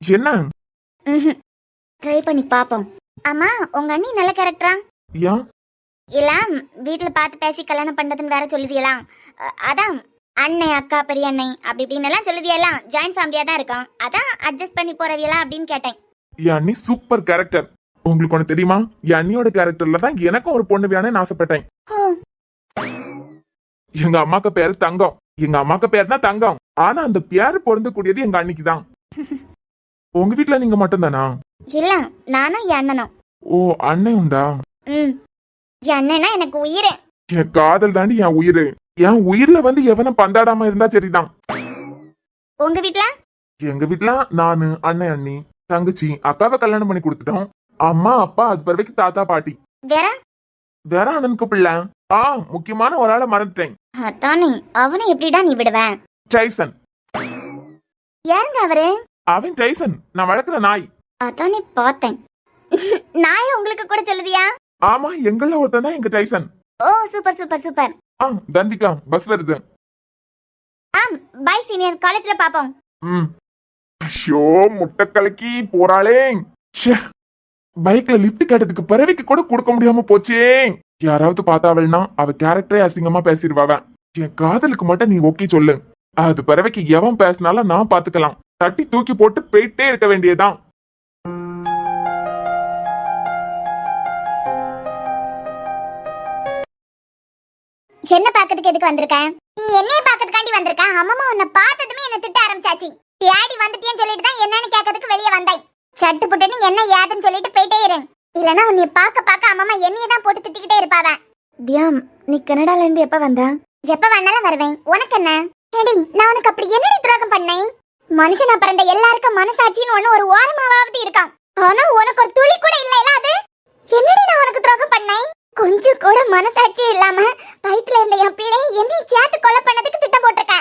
என்ன? ட்ரை பண்ணி பாப்போம். ஆமா, உங்க அண்ணி நல்ல கேரக்டரா? ஏன்? இல்ல வீட்டுல பார்த்து பேசி கல்யாணம் பண்ணதுன்னு வேற சொல்லுதியலாம். அதான் அண்ணன் அக்கா பெரிய அண்ணன் அப்படி இப்படின்னு எல்லாம் சொல்லுதியெல்லாம் ஜாயிண்ட் ஃபேமிலியா தான் இருக்கும். அதான் அட்ஜஸ்ட் பண்ணி போறவியலாம் அப்படின்னு கேட்டேன். என் அண்ணி சூப்பர் கேரக்டர். உங்களுக்கு ஒண்ணு தெரியுமா? என் அண்ணியோட கேரக்டர்ல தான் எனக்கும் ஒரு பொண்ணு வேணும்னு ஆசைப்பட்டேன். எங்க அம்மாக்கு பேரு தங்கம். எங்க அம்மாக்கு பேர் தான் தங்கம். ஆனா அந்த பேரு பொருந்தக்கூடியது எங்க அண்ணிக்கு தான். உங்க வீட்டுல நீங்க மட்டும் தானா? இல்ல, நானும் என் அண்ணனும். ஓ, அண்ணன் உண்டா? என் அண்ணனா எனக்கு உயிரே. என் காதல் தாண்டி என் உயிரு. என் உயிர்ல வந்து எவனை பந்தாடாம இருந்தா சரிதான். உங்க வீட்ல? எங்க வீட்டுல நானு அண்ணன் அண்ணி தங்கச்சி அக்காவை கல்யாணம் பண்ணி கொடுத்துட்டோம். அம்மா அப்பா அது பிறகு தாத்தா பாட்டி. வேற? வேற அண்ணனுக்கு பிள்ளை. முக்கியமான ஒரு ஆளை மறந்துட்டேன். அதானே, அவனை எப்படிடா நீ விடுவ? டைசன். யாருங்க அவரு? அவன் டைசன், நான் வளர்க்குற நாய். அதானே பார்த்தேன். நாய உங்களுக்கு கூட சொல்லுதியா? ஆமா, எங்கள ஒருத்தன் தான் எங்க டைசன். ஓ, சூப்பர் சூப்பர் சூப்பர். தந்திகா, பஸ் வருது. பை சீனியர், காலேஜ்ல பாப்போம். ஐயோ, முட்டை கலக்கி போறாளே. பைக்ல லிஃப்ட் கேட்டதுக்கு பிறவிக்கு கூட கொடுக்க முடியாம போச்சே. யாராவது பார்த்தாவள்னா அவ கேரக்டரே அசிங்கமா பேசிடுவாவ. என் காதலுக்கு மட்டும் நீ ஓகே சொல்லு. அது பிறவிக்கு எவன் பேசினாலும் நான் பாத்துக்கலாம். தட்டி தூக்கி போட்டு போயிட்டே இருக்க வேண்டியதான். என்ன பாக்கிறதுக்கு எதுக்கு வந்திருக்க? நீ என்னைய பாக்கிறதுக்காண்டி வந்திருக்க? அம்மா உன்னை பார்த்ததுமே என்ன திட்ட ஆரம்பிச்சாச்சு. தேடி வந்துட்டேன்னு சொல்லிட்டு தான் என்னன்னு கேட்கறதுக்கு வெளியே வந்தாய். சட்டு புட்டுன்னு என்ன ஏதுன்னு சொல்லிட்டு போயிட்டே இரு. இல்லனா உன்னை பார்க்க அம்மா என்னைய தான் போட்டு திட்டிக்கிட்டே இருப்பாவ. தியாம், நீ கனடால இருந்து எப்ப வந்த? எப்ப வேணாலும் வருவேன். உனக்கு என்ன? ஏடி, நான் உனக்கு அப்படி என்னடி துரோகம் பண்ணேன்? மனுஷனா பிறந்த எல்லாருக்கும் மனசாட்சின்னு ஒண்ணு ஒரு ஓரமாவது இருக்கான். ஆனா உனக்கு ஒரு துளி கூட இல்ல. அது என்னடி நான் உனக்கு துரோகம் பண்ணேன்? கொஞ்சம் கூட மனசாட்சி இல்லாம வயித்துல இருந்த என் பிள்ளை என்னை சேர்த்து கொலை பண்ணதுக்கு திட்டம் போட்டிருக்க.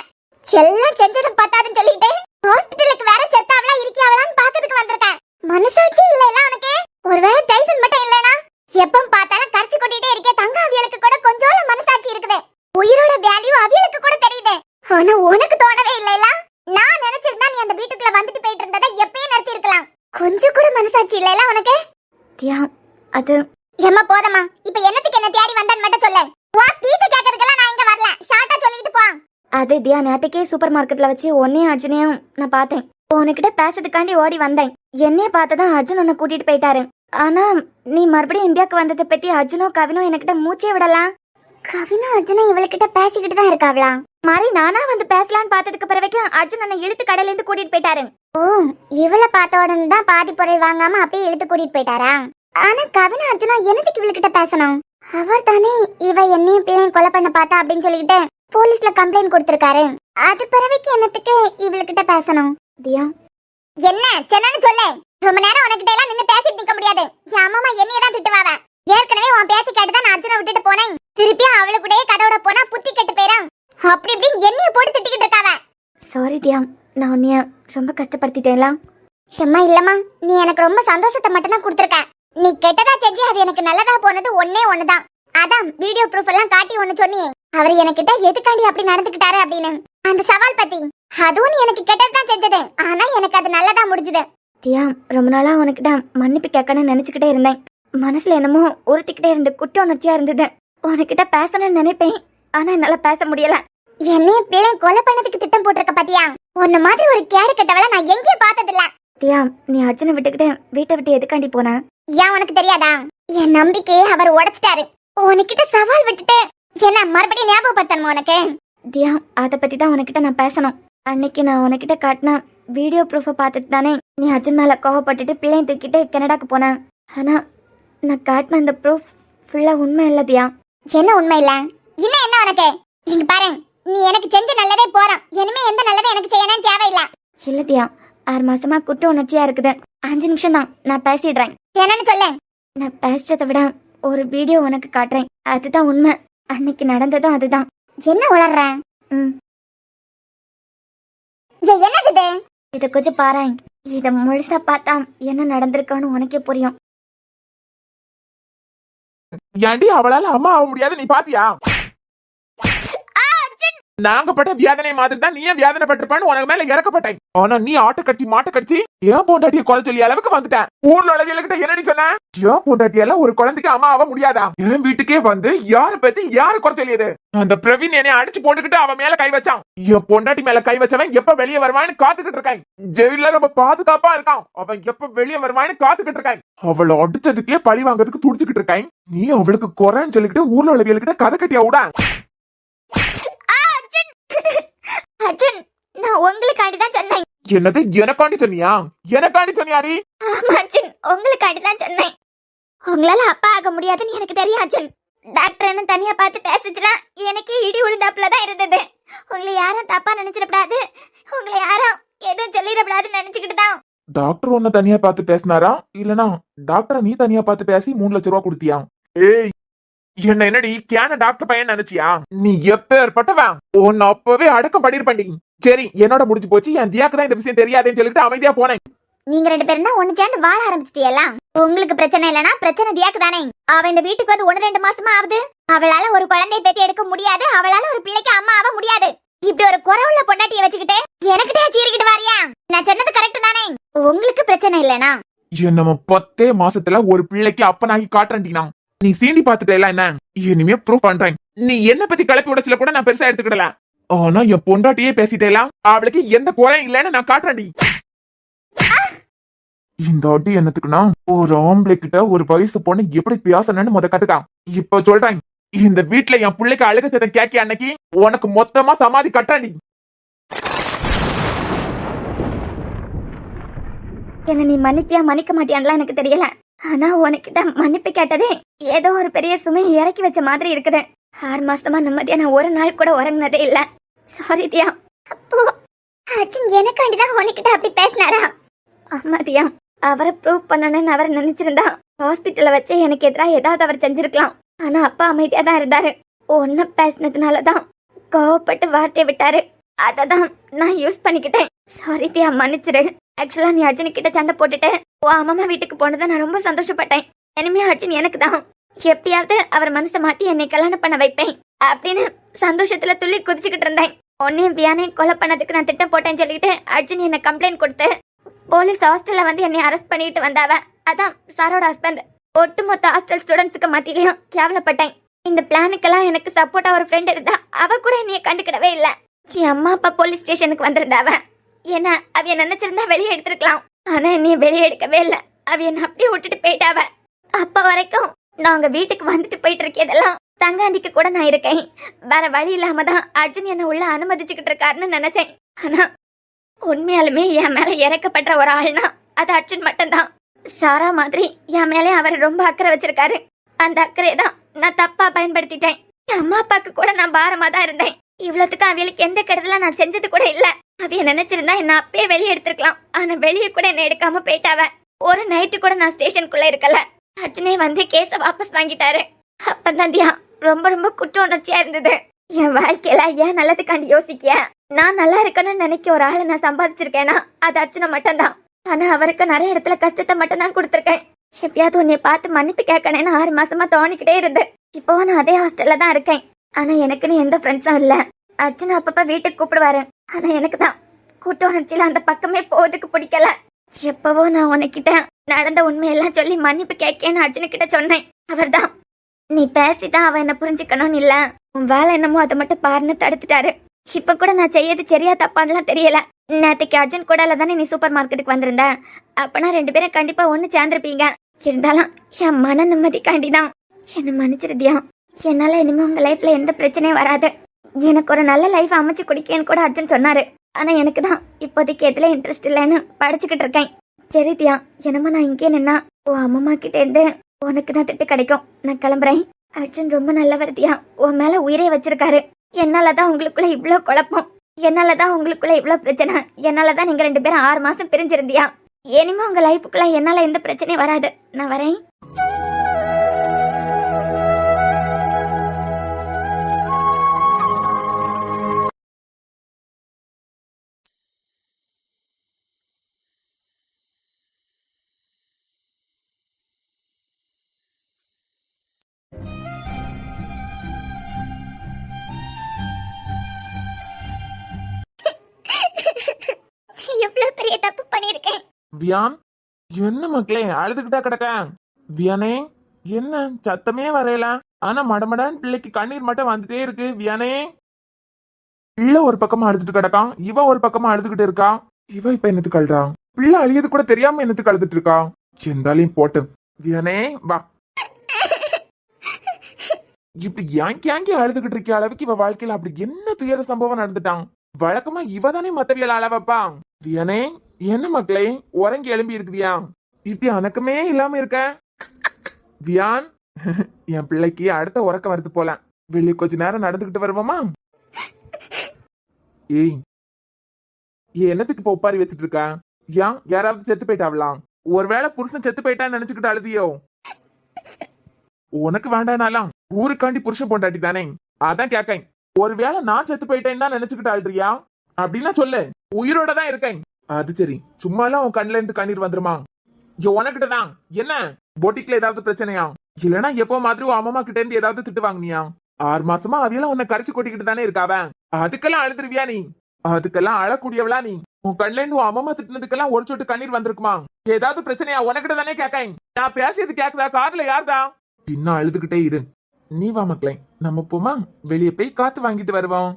எல்லாம் செஞ்சது பத்தாதுன்னு சொல்லிட்டு ஹாஸ்பிட்டலுக்கு வேற செத்தாவளா இருக்கியாவளான்னு பாக்கிறதுக்கு வந்திருக்கேன். மனசாட்சி இல்ல உனக்கு? ஒருவேளை டைசன் மட்டும் இல்லனா எப்ப பார்த்தாலும் கரைச்சி கொட்டிட்டே இருக்கே தங்க அவியலுக்கு கூட கொஞ்சோட மனசாட்சி இருக்குது. உயிரோட வேல்யூ அவியலுக்கு கூட தெரியுது. ஆனா உனக்கு தோணவே இல்லைல? நான் நினைச்சிருந்தா நீ அந்த வீட்டுக்குள்ள வந்துட்டு போயிட்டு இருந்ததை எப்பயே நிறுத்தி இருக்கலாம். கொஞ்சம் கூட மனசாட்சி இல்லைல உனக்கு? அது எம்மா போதமா, இப்ப என்னத்துக்கு என்ன தேடி வந்தான்னு மட்டும் சொல்லு. உன் ஸ்பீச் கேட்கறதுக்கெல்லாம் நான் இங்க வரல. ஷார்ட்டா சொல்லிட்டு போ. அது தியா, நேற்றுக்கே சூப்பர் மார்க்கெட்ல வச்சு உன்னையும் அர்ஜுனையும் நான் பார்த்தேன். உன்கிட்ட பேசுறதுக்காண்டி ஓடி வந்தேன். என்னைய பார்த்ததான் அர்ஜுன் உன்னை கூட்டிட்டு போயிட்டாரு. ஆனா நீ மறுபடியும் இந்தியாவுக்கு வந்ததை பத்தி அர்ஜுனோ கவினோ என்கிட்ட மூச்சே விடலாம். கவினா அர்ஜுனா இவளுக்கிட்ட பேசிக்கிட்டு தான் இருக்காவளா? மாதிரி நானா வந்து பேசலான்னு பார்த்ததுக்கு பிறகு அர்ஜுன் என்னை இழுத்து கடையில இருந்து கூட்டிட்டு போயிட்டாரு. ஓ, இவள பார்த்த உடனே தான் பாதி பொருள் வாங்காம அப்படியே இழுத்து கூட்டிட்டு போயிட்டாரா? ஆனா கவினா அர்ஜுனா என்னத்துக்கு இவளுக்கிட்ட பேசணும்? அவர் தானே இவ என்னையும் பிள்ளையும் கொலை பண்ண பார்த்தா அப்படின்னு சொல்லிட்டு போலீஸ்ல கம்ப்ளைண்ட் கொடுத்திருக்காரு. அது பிறவைக்கு என்னத்துக்கு இவளுக்கிட்ட பேசணும்? தியா, என்ன சென்னு சொல்லு. ரொம்ப நேரம் உனக்கிட்ட எல்லாம் நின்னு பேசிட்டு நிக்க முடியாது. என் அம்மா என்னைய தான் திட்டுவாவ. ஏற்கனவே உன் பேச்சு கேட்டுதான் நான் அர்ஜுனை விட்டுட்டு போனேன். திருப்பியும் அவளுக்குடைய கதோட போனா புத்தி கெட்டு போயிடும். அப்படி இப்படின்னு என்னைய போட்டு திட்டிக்கிட்டு இருக்காவ. சாரி தியா, நான் உன்னைய ரொம்ப கஷ்டப்படுத்திட்டேன்ல. சும்மா இல்லம்மா, நீ எனக்கு ரொம்ப சந்தோஷத்தை மட்டும் தான் கொடுத்துருக்க. நீ கெட்டதா செஞ்சு அது எனக்கு நல்லதா போனது ஒன்னே ஒண்ணுதான். அதான் வீடியோ ப்ரூஃப் எல்லாம் காட்டி ஒண்ணு சொன்னியே, அவர் எனக்கிட்ட எதுக்காண்டி அப்படி நடந்துக்கிட்டாரு அப்படின்னு அந்த சவால் பத்தி. அதுவும் நீ எனக்கு கெட்டதுதான் செஞ்சது, ஆனா எனக்கு அது நல்லதா முடிஞ்சது. தியா, ரொம்ப நாளா உனக்கிட்ட மன்னிப்பு கேட்கணும்னு நினைச்சுக்கிட்டே இருந்தேன். மனசுல என்னமோ உறுத்திக்கிட்டே இருந்த குற்ற உணர்ச்சியா இருந்தது. உனக்கிட்ட பேசணும்னு நினைப்பேன், ஆனா என்னால பேச முடியல. என்னைய பிள்ளை கொலை பண்ணதுக்கு திட்டம் போட்டிருக்க பாத்தியா? உன்ன மாதிரி ஒரு கேடு கெட்டவள நான் எங்கேயும் பார்த்தது இல்ல. தியா, நீ அர்ஜுனை விட்டுக்கிட்டு வீட்டை விட்டு எதுக்காண்டி போன? ஏன் உனக்கு தெரியாதா? என் நம்பிக்கையை அவர் உடைச்சிட்டாரு. உனக்கிட்ட சவால் விட்டுட்டு என்ன மறுபடியும் ஞாபகப்படுத்தணுமா உனக்கு? தியா, அதை பத்தி தான் உனக்கிட்ட நான் பேசணும். அன்னைக்கு நான் உனக்கிட்ட காட்டின வீடியோ ப்ரூஃபை பார்த்துட்டு தானே நீ அர்ஜுன் மேல கோவப்பட்டுட்டு பிள்ளையும் தூக்கிட்டு கனடாக்கு போனேன். ஆனா நான் காட்டின அந்த ப்ரூஃப் ஃபுல்லா உண்மை இல்லை தியா. என்ன உண்மை இல்ல? இன்னும் என்ன உனக்கு? இங்க பாரு, நீ எனக்கு செஞ்ச நல்லதே போறோம். இனிமே எந்த நல்லதும் எனக்கு செய்யணும் தேவையில்லை. இல்ல தியா, 6 மாசமா குற்ற உணர்ச்சியா இருக்குது. 5 நிமிஷம் தான், நான் பேசிடுறேன். என்னன்னு சொல்லு. நான் பேசுறதை விட ஒரு வீடியோ உனக்கு காட்டுறேன், அதுதான் உண்மை. அன்னைக்கு நடந்ததும் அதுதான். என்ன உளர்ற? என்னது? இத கொஞ்சம் பாரு. இத முழுசா பார்த்தா என்ன நடந்திருக்கான்னு உனக்கே புரியும். ஏண்டி அவளால அம்மா ஆக முடியாது, நீ பாத்தியா? நாங்க பட்ட வியாதனை மாதிரி தான் நீ வியாதனை பட்டிருப்பான்னு உனக்கு மேல இறக்கப்பட்டேன். ஆனா நீ ஆட்ட கட்டி மாட்ட கட்சி ஏன் பொண்டாட்டிய கொலை சொல்லி அளவுக்கு வந்துட்டேன். ஊர்ல உலகிட்ட என்னடி சொன்ன? ஏன் பொண்டாட்டி எல்லாம் ஒரு குழந்தைக்கு அம்மா ஆக முடியாதா? என் வீட்டுக்கே வந்து யார பத்தி யாரு குறை சொல்லியது? அந்த பிரவீன் என்னை அடிச்சு போட்டுக்கிட்டு அவன் மேல கை வச்சான். என் பொண்டாட்டி மேல கை வச்சவன் எப்ப வெளியே வருவான்னு காத்துக்கிட்டு இருக்கான். ஜெயில ரொம்ப பாதுகாப்பா இருக்கான். அவன் எப்ப வெளியே வருவான்னு காத்துக்கிட்டு இருக்கான். அவளை அடிச்சதுக்கே பழி வாங்கறதுக்கு துடிச்சுக்கிட்டு இருக்கான். நீ அவளுக்கு குறைன்னு சொல்லிக்கிட்டு ஊர்ல உலகிட்ட கதை கட்டியா விட? அர்ஜுன், நான் உங்களுக்காண்டி தான் சொன்னேன். என்னது எனக்காண்டி சொன்னியா? எனக்காண்டி சொன்னியாரி? அர்ஜுன், உங்களுக்காண்டி தான் சொன்னேன். உங்களால அப்பா ஆக முடியாதுன்னு எனக்கு தெரியும் அர்ஜுன். டாக்டர் என்ன தனியா பார்த்து பேசிச்சுனா எனக்கே இடி விழுந்தாப்புலதான் இருந்தது. உங்களை யாரும் தப்பா நினைச்சிடக்கூடாது, உங்களை யாரும் எதுவும் சொல்லிடக்கூடாதுன்னு நினைச்சுக்கிட்டு தான். டாக்டர் உன்ன தனியா பார்த்து பேசினாரா? இல்லனா டாக்டரை நீ தனியா பார்த்து பேசி 3 லட்சம் ரூபாய் கொடுத்தியா? ஏய், என்ன என்னடி கேன டாக்டர் பையன் நினைச்சியா? நீ எப்பேற்பட்டவன்? உன்னை அப்பவே அடக்கம் பண்ணிருப்பண்டி. சரி, என்னோட முடிஞ்சு போச்சு. என் தியாக்கு தான் இந்த விஷயம் தெரியாதுன்னு சொல்லிட்டு அமைதியா போனேன். நீங்க 2 பேரும் தான் ஒண்ணு சேர்ந்து வாழ ஆரம்பிச்சிட்டீங்களா? உங்களுக்கு பிரச்சனை இல்லனா பிரச்சனை தியாக்கு தானே. அவ இந்த வீட்டுக்கு வந்து 1-2 மாசமா ஆகுது. அவளால ஒரு குழந்தையை பெத்து எடுக்க முடியாது, அவளால ஒரு பிள்ளைக்கு அம்மா ஆக முடியாது. இப்படி ஒரு குறவுள்ள பொண்டாட்டியை வச்சுக்கிட்டு எனக்கிட்டே சீரிக்கிட்டு வாரியா? நான் சொன்னது கரெக்ட் தானே? உங்களுக்கு பிரச்சனை இல்லனா நம்ம 10 மாசத்துல ஒரு பிள்ளைக்கு அப்பனாகி காட்டுறேன்டினா நீ சீண்டி பாத்துட்டல. என்ன இனிமே ப்ரூவ் பண்றேன். நீ என்ன பத்தி கலப்பி உடைச்சல கூட நான் பெருசா எடுத்துக்கிடல. ஆனா என் பொண்டாட்டியே பேசிட்டேலாம், அவளுக்கு எந்த குறையும் இல்லன்னு நான் காட்டுறேன்டி. இந்த அடி என்னத்துக்குன்னா, ஒரு ஆம்பளை கிட்ட ஒரு வயசு பொண்ணு எப்படி பேசணும்னு முத கத்துட்டான். இப்ப சொல்றேன், இந்த வீட்டுல என் பிள்ளைக்கு அழுக சத்தம் கேட்க அன்னைக்கு உனக்கு மொத்தமா சமாதி கட்டாண்டி. என்ன நீ மன்னிப்பியா மன்னிக்க மாட்டியான்லாம் எனக்கு தெரியல. ஆனா உனக்கிட்ட மன்னிப்பு கேட்டதே ஏதோ ஒரு பெரிய சுமையை இறக்கி வச்ச மாதிரி இருக்குது. 6 மாசமா நிம்மதியா நான் ஒரு நாள் கூட உறங்கினதே இல்ல. சாரி தியா. அப்போ அர்ஜுன் எனக்காண்டிதான் உனக்கிட்ட அப்படி பேசினாரா? ஆமா தியா, அவரை ப்ரூவ் பண்ணணும்னு அவர் நினைச்சிருந்தா ஹாஸ்பிட்டல்ல வச்சு எனக்கு எதிராக ஏதாவது அவர் செஞ்சிருக்கலாம். ஆனா அப்பா அமைதியா தான் இருந்தாரு. ஒன்ன பேசினதுனாலதான் கோவப்பட்டு வார்த்தையை விட்டாரு. அததான் நான் யூஸ் பண்ணிக்கிட்டேன். சாரி தியா, மன்னிச்சிரு. ஆக்சுவலா நீ அர்ஜுன் கிட்ட சண்டை போட்டுட்டு அம்மா வீட்டுக்கு போனதை நான் ரொம்ப சந்தோஷப்பட்டேன். இனிமே அர்ஜுன் எனக்கு தான். எப்படியாவது அவர் மனசை மாத்தி என்னை கல்யாணம் பண்ண வைப்பேன் அப்படின்னு சந்தோஷத்துல துள்ளி குதிச்சுக்கிட்டு இருந்தேன். உன்னையும் வியானையும் கொலை பண்ணதுக்கு நான் திட்டம் போட்டேன்னு சொல்லிட்டு அர்ஜுன் என்ன கம்ப்ளைண்ட் கொடுத்து போலீஸ் ஹாஸ்டல்ல வந்து என்னை அரெஸ்ட் பண்ணிட்டு வந்தாவ. அதான் சாரோட ஹஸ்பண்ட். ஒட்டுமொத்த ஹாஸ்டல் ஸ்டூடெண்ட்ஸுக்கு மத்தியிலையும் கேவலப்பட்டேன். இந்த பிளானுக்கெல்லாம் எனக்கு சப்போர்ட்டா ஒரு ஃப்ரெண்ட் இருந்தா அவ கூட என்னைய கண்டுக்கிடவே இல்ல. என் அம்மா அப்பா போலீஸ் ஸ்டேஷனுக்கு வந்திருந்தாவ. ஏன்னா அவைய நினைச்சிருந்தா வெளியே எடுத்திருக்கலாம். ஆனா என்னைய வெளியே எடுக்கவே இல்ல. அவைய என்ன அப்படியே விட்டுட்டு போயிட்டாவ. அப்ப வரைக்கும் நாங்க வீட்டுக்கு வந்துட்டு போயிட்டு இருக்கதெல்லாம் தங்காண்டிக்கு கூட நான் இருக்கேன். வேற வழி இல்லாம தான் அர்ஜுன் என்ன உள்ள அனுமதிச்சுக்கிட்டு இருக்காருன்னு நினைச்சேன். ஆனா உண்மையாலுமே என் மேல இறக்கப்பட்ட ஒரு ஆள்னா அது அர்ஜுன் மட்டும்தான். சாரா மாதிரி என் மேலே அவர் ரொம்ப அக்கறை வச்சிருக்காரு. அந்த அக்கறையை தான் நான் தப்பா பயன்படுத்திட்டேன். என் அம்மா அப்பாக்கு கூட நான் பாரமா தான் இருந்தேன். இவ்வளவுக்கு அவியலுக்கு எந்த கெடுதலும் நான் செஞ்சது கூட இல்ல. அவிய நினைச்சிருந்தா என்ன அப்பயே வெளியே எடுத்திருக்கலாம். ஆனா வெளியே கூட என்ன எடுக்காம போயிட்டாவ. ஒரு நைட்டு கூட நான் ஸ்டேஷனுக்குள்ள இருக்கல. அர்ஜுனே வந்து கேஸ வாபஸ் வாங்கிட்டாரு. அப்பதான் தியா ரொம்ப ரொம்ப குற்ற உணர்ச்சியா இருந்தது. என் வாழ்க்கையில ஏன் நல்லதுக்காண்டி யோசிக்க, நான் நல்லா இருக்கணும்னு நினைக்க ஒரு ஆளை நான் சம்பாதிச்சிருக்கேன்னா அது அர்ஜுன மட்டும்தான். ஆனா அவருக்கு நிறைய இடத்துல கஷ்டத்தை மட்டும் தான் கொடுத்துருக்கேன். எப்பயாவது உன்னை பார்த்து மன்னிப்பு கேட்கணும்னு 6 மாசமா தோணிக்கிட்டே இருந்து. இப்போ நான் அதே ஹாஸ்டல்ல தான் இருக்கேன். ஆனா எனக்குன்னு எந்த ஃப்ரெண்ட்ஸும் இல்ல. அர்ஜுன் அப்பப்ப வீட்டுக்கு கூப்பிடுவாரு. ஆனா எனக்கு தான் கூட்ட உணர்ச்சியில அந்த பக்கமே போறதுக்கு பிடிக்கல. எப்பவோ நான் உனக்கிட்ட நடந்த உண்மையெல்லாம் சொல்லி மன்னிப்பு கேட்கேன்னு அர்ஜுனுக்கிட்ட சொன்னேன். அவர் தான் நீ பேசிதான் அவ என்ன புரிஞ்சுக்கணும்னு இல்ல, உன் வேலை என்னமோ அதை மட்டும் பாருன்னு தடுத்துட்டாரு. இப்ப கூட நான் செய்யறது சரியா தப்பான்லாம் தெரியல. நேற்றுக்கு அர்ஜுன் கூடல தானே நீ சூப்பர் மார்க்கெட்டுக்கு வந்திருந்த. அப்பனா 2 பேரும் கண்டிப்பா ஒண்ணு சேர்ந்திருப்பீங்க. இருந்தாலும் என் மன நிம்மதிக்காண்டிதான் என்ன மன்னிச்சிருதியா. என்னால இனிமே உங்க லைஃப்ல எந்த பிரச்சனையும் வராது. எனக்கு ஒரு நல்ல லைஃப் அமைச்சு குடிக்கேன்னு கூட அர்ஜுன் சொன்னாரு. ஆனா எனக்கு தான் இப்போதைக்கு எதுல இன்ட்ரெஸ்ட் இல்லைன்னு படிச்சுக்கிட்டு இருக்கேன். சரி தியா, என்னமா நான் இங்கே நின்னா உன் அம்மா கிட்ட இருந்து உனக்கு தான் திட்டு கிடைக்கும். நான் கிளம்புறேன். அர்ஜுன் ரொம்ப நல்லவர் தியா. உன் மேல உயிரே வச்சிருக்காரு. என்னாலதான் உங்களுக்குள்ள இவ்ளோ குழப்பம், என்னாலதான் உங்களுக்குள்ள இவ்ளோ பிரச்சனை, என்னாலதான் நீங்க 2 பேரும் 6 மாசம் பிரிஞ்சிருந்தியா. இனிமே உங்க லைஃபுக்குள்ள என்னால எந்த பிரச்சனையும் வராது. நான் வரேன். எவ்வளவு பெரிய தப்பு பண்ணிருக்கேன். வியான், என்ன மக்களே அழுதுகிட்டா கிடக்க? வியானே, என்ன சத்தமே வரையல, ஆனா மடமடான்னு பிள்ளைக்கு கண்ணீர் மட்டும் வந்துட்டே இருக்கு. வியானே, பிள்ளை ஒரு பக்கமா அழுதுட்டு கிடக்கான், இவ ஒரு பக்கமா அழுதுகிட்டு இருக்கா. இவ இப்ப என்னத்துக்கு அழுறா? பிள்ளை அழியது கூட தெரியாம என்னத்துக்கு அழுதுட்டு இருக்கா? இருந்தாலையும் போட்டு. வியானே வா. இப்படி யாங்கி அழுதுகிட்டு இருக்க அளவுக்கு இவ வாழ்க்கையில அப்படி என்ன துயர சம்பவம் நடந்துட்டான்? வழக்கமா இவ தானே மத்தவியல் அளவப்பா. வியானே, என்ன மக்களே உறங்கி எழும்பி இருக்குவியா? இப்படி அணக்கமே இல்லாம இருக்க. வியான், என் பிள்ளைக்கு அடுத்த உறக்க வருது போல. வெளியே கொஞ்ச நேரம் நடந்துகிட்டு வருவோமா? ஏய், என்னத்துக்கு இப்ப ஒப்பாரி வச்சிட்டு இருக்க? ஏன் யாராவது செத்து போயிட்டாவலாம்? ஒருவேளை புருஷன் செத்து போயிட்டான்னு நினைச்சுக்கிட்டு அழுதியோ? உனக்கு வேண்டானாலாம், ஊருக்காண்டி புருஷன் பொண்டாட்டி தானே, அதான் கேக்கேன். ஒருவேளை நான் செத்து போயிட்டேன்னு தான் நினைச்சுக்கிட்டு அழுறியா? அப்படின்னா சொல்லு, உயிரோட தான் இருக்கேன். அது சரி, சும்மா எல்லாம் உன் கண்ணுல இருந்து கண்ணீர் வந்துருமா? உனக்கிட்டதான் என்ன பொட்டிக்ல ஏதாவது பிரச்சனையா? இல்லனா எப்போ மாதிரி உன் அம்மா கிட்ட இருந்து ஏதாவது திட்டு வாங்கினியா? 6 மாசமா அவையெல்லாம் உன்னை கரைச்சு கொட்டிக்கிட்டு தானே இருக்காவ. அதுக்கெல்லாம் அழுதுருவியா நீ? அதுக்கெல்லாம் அழக்கூடியவளா நீ? உன் கண்ணுல இருந்து உன் அம்மா திட்டுனதுக்கெல்லாம் ஒரு சொட்டு கண்ணீர் வந்திருக்குமா? ஏதாவது பிரச்சனையா? உனக்கிட்ட தானே கேக்கேன். நான் பேசியது கேக்குதா? காதுல யாருதா? இன்னும் அழுதுகிட்டே இரு. நீ வா மக்களே, நம்ம போமா, வெளியே போய் காத்து வாங்கிட்டு வருவோம்.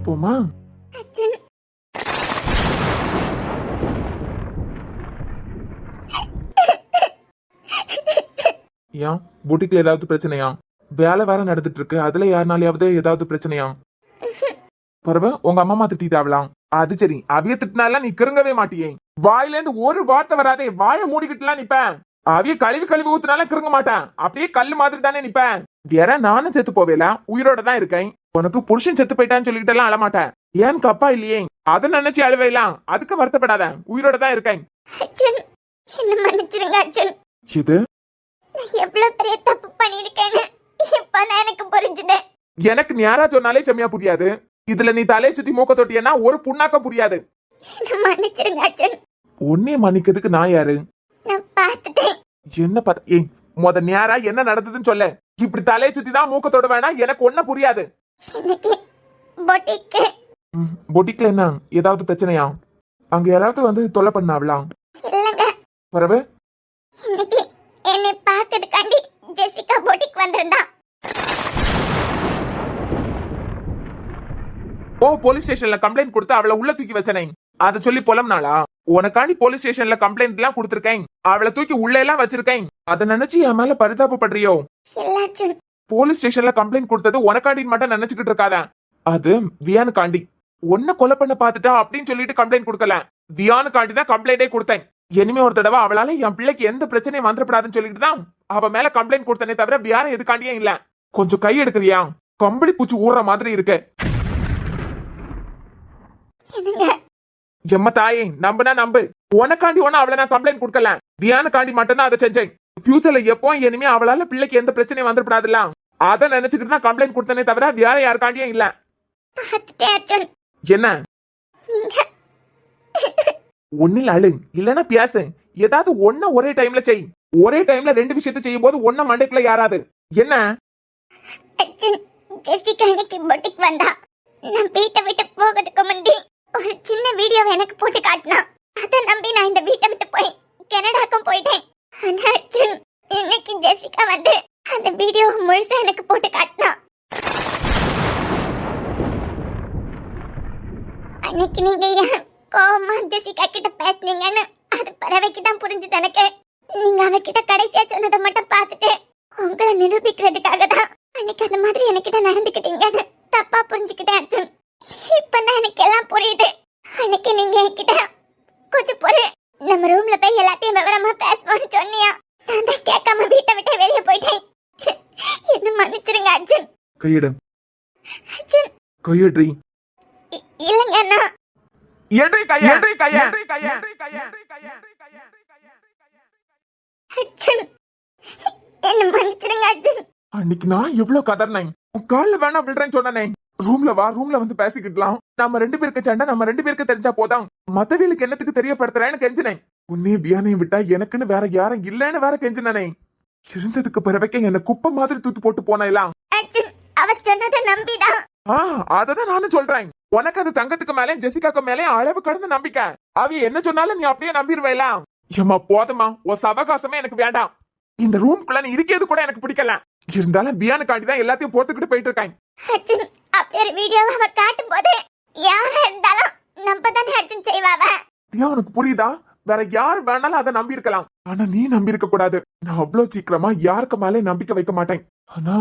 போமா? ஏன் பொட்டிக்ல ஏதாவது பிரச்சனையா? வேலை வேற நடந்துட்டு இருக்கு, அதுல யாருனாலையாவது ஏதாவது பிரச்சனையா? பரவ உங்க அம்மா திட்டாவலாம். அது சரி, அவிய திட்டினால நீ கிறங்கவே மாட்டியே. வாயில இருந்து ஒரு வார்த்தை வராதே, வாயை மூடிக்கிட்டுலாம் நிப்பேன். அவிய கழுவி ஊத்துனால கிறங்க மாட்டேன், அப்படியே கல்லு மாதிரி தானே நிப்பேன். வேற நானும் செத்து போவேல, உயிரோட தான் இருக்கேன். உனக்கு புருஷன் செத்து போயிட்டான்னு சொல்லிட்டு எல்லாம் அழமாட்டேன். ஏன் கப்பா இல்லையே, அதை நினைச்சு அழுவையெல்லாம். அதுக்கு வருத்தப்படாத, உயிரோட தான் இருக்கேன். இது எவ்வளவு பெரிய தப்பு பண்ணிருக்கேன்னு இப்பதான் எனக்கு புரிஞ்சுது. எனக்கு யாரா சொன்னாலே செம்மையா புரியாது. இதுல நீ தலையை சுத்தி மூக்க தொட்டியன்னா ஒரு புண்ணாக்க புரியாது. மன்னிச்சிருங்க அர்ஜுன். உன்னைய மன்னிக்கிறதுக்கு நான் யாரு? நான் பார்த்துட்டேன். என்ன பார்த்த? ஏய், முத நேரா என்ன நடந்ததுன்னு சொல்ல. இப்படி தலையை சுத்தி தான் மூக்கத்தோட வேணா, எனக்கு ஒன்னும் புரியாது. இன்னைக்கு பொட்டிக்கு பொட்டிக்ல என்ன ஏதாவது பிரச்சனையா? அங்க யாராவது வந்து தொல்லை பண்ணாவலாம்? இல்லங்க. பரவ இன்னைக்கு என்னை பார்க்கறதுக்காண்டி ஜெசிகா போட்டிக்கு வந்திருந்தா. ஓ போலீஸ் ஸ்டேஷன்ல கம்ப்ளைண்ட் கொடுத்து அவளை உள்ள தூக்கி வச்சனே அத சொல்லி புலம்னாளா? உனக்காண்டி போலீஸ் ஸ்டேஷன்ல கம்ப்ளைண்ட் எல்லாம் கொடுத்திருக்கேன், அவளை தூக்கி உள்ள எல்லாம் வச்சிருக்கேன். அத நினைச்சு என் மேல பரிதாபப்படுறியோ? இல்ல அர்ஜுன், போலீஸ் ஸ்டேஷன்ல கம்ப்ளைண்ட் கொடுத்தது உனக்காண்டி மட்டும் நினைச்சுக்கிட்டு இருக்காத. அது வியானுக்காண்டி. ஒன்ன கொலை பண்ண பாத்துட்டா அப்படின்னு சொல்லிட்டு கம்ப்ளைண்ட் கொடுக்கல, வியானுக்காண்டி தான் கம்ப்ளைண்டே கொடுத்தேன். இனிமே ஒரு தடவை அவளால என் பிள்ளைக்கு எந்த பிரச்சனையும் வந்துடப்படாதுன்னு சொல்லிட்டு தான் அவ மேல கம்ப்ளைண்ட் கொடுத்தனே தவிர வேற எதுக்காண்டியே இல்ல. கொஞ்சம் கை எடுக்கிறியா? கம்பளி பூச்சி ஊற மாதிரி இருக்கு. என்னங்க எம்ம தாயே, நம்புனா நம்பு. உனக்காண்டி ஒண்ணு அவளை நான் கம்ப்ளைண்ட் கொடுக்கல, வியானுக்காண்டி மட்டும் தான் அதை செஞ்சேன். ஃபியூச்சர்ல எப்போ இனிமே அவளால பிள்ளைக்கு எந்த பிரச்சனையும் வந்துடப்படாதுல்ல, அதை நினைச்சுக்கிட்டு தான் கம்ப்ளைண்ட் கொடுத்தனே தவிர வேற யாருக்காண்டியும் இல்ல. பார்த்துட்டேன் அர்ஜுன். என்ன நீங்க ஒன்னில் அழு இல்லன்னா பேசு. ஏதாவது ஒன்ன ஒரே டைம்ல செய். ஒரே டைம்ல ரெண்டு விஷயத்தை செய்யும் போது ஒன்ன மண்டைக்குள்ள யாராது என்ன? அர்ஜுன், ஜெசிகா இன்னைக்கு போட்டிக்கு வந்தா. நான் வீட்டை விட்டு போகிறதுக்கு முந்தி ஒரு சின்ன வீடியோ எனக்கு போட்டு காட்டினா. அதை நம்பி நான் இந்த வீட்டை விட்டு போய் கனடாக்கும் போயிட்டேன். ஆனா அர்ஜுன், இன்னைக்கு ஜெசிகா வந்து அந்த வீடியோ முழுசா எனக்கு போட்டு காட்டினா. அன்னைக்கு நீங்க ஏன் கோவமா ஜெசிகா கிட்ட பேசுனீங்கன்னு அது பறவைக்கு தான் புரிஞ்சுது எனக்கு. நீங்க அவகிட்ட கடைசியா சொன்னதை மட்டும் பார்த்துட்டு உங்களை நிரூபிக்கிறதுக்காக தான் அன்னைக்கு அந்த மாதிரி என்கிட்ட நடந்துக்கிட்டீங்கன்னு தப்பா புரிஞ்சுக்கிட்டேன் அர்ஜுன். இப்பதான் எனக்கு எல்லாம் புரியுது. அன்னைக்கு நீங்க என்கிட்ட கொஞ்சம் பொறு, நம்ம ரூம்ல போய் எல்லாத்தையும் விவரமா பேசணும்னு சொன்னியா. நான் தான் கேட்காம வீட்டை விட்டு வெளியே போயிட்டேன். என்ன மன்னிச்சிருங்க அர்ஜுன். கையிடு. அர்ஜுன் கையட்ரி. இல்லங்க அண்ணா. அர்ஜுன் என்ன மன்னிச்சிருங்க அர்ஜுன். அன்னைக்கு நான் எவ்வளவு கதர்னேன். உன் கால்ல வேணா விழுறேன்னு சொன்னனே. ரூம்ல வா, ரூம்ல வந்து பேசிக்கிட்டலாம். நம்ம ரெண்டு பேருக்கு சண்டை நம்ம ரெண்டு பேருக்கு தெரிஞ்சா போதும், மத்தவங்களுக்கு என்னத்துக்கு தெரியப்படுத்துறேன்னு கெஞ்சினேன். உன்னே வியானையும் விட்டா எனக்குன்னு வேற யாரும் இல்லன்னு வேற கெஞ்சினே. இருந்ததுக்கு பிறவைக்க என்ன குப்பை மாதிரி தூக்கி போட்டு போனேலாம். அர்ஜுன், அவ சொன்னதை நம்பிதான். அததான் நானும் சொல்றேன். உனக்கு அது தங்கத்துக்கு மேலே ஜெசிகாக்கு மேலே அளவு கடந்த நம்பிக்கை. அவைய என்ன சொன்னாலும் நீ அப்படியே நம்பிடுவேலாம். ஏமா போதுமா, உன் சவகாசமே எனக்கு வேண்டாம். இந்த ரூம்குள்ள நீ இருக்கிறது கூட எனக்கு பிடிக்கல. இருந்தாலும் பியானுக்காண்டி தான் எல்லாத்தையும் போட்டுக்கிட்டு போயிட்டு இருக்காங்க. அர்ஜுன், அப்படி ஒரு வீடியோவை அவ காட்டும் போது யாரா இருந்தாலும் நம்ம தானே அர்ஜுன் செய்வாவ. உனக்கு புரியுதா? வேற யார் வேணாலும் அதை நம்பி இருக்கலாம், ஆனா நீ நம்பி இருக்க கூடாது. நான் அவ்வளவு சீக்கிரமா யாருக்கு மேலே நம்பிக்கை வைக்க மாட்டேன். ஆனா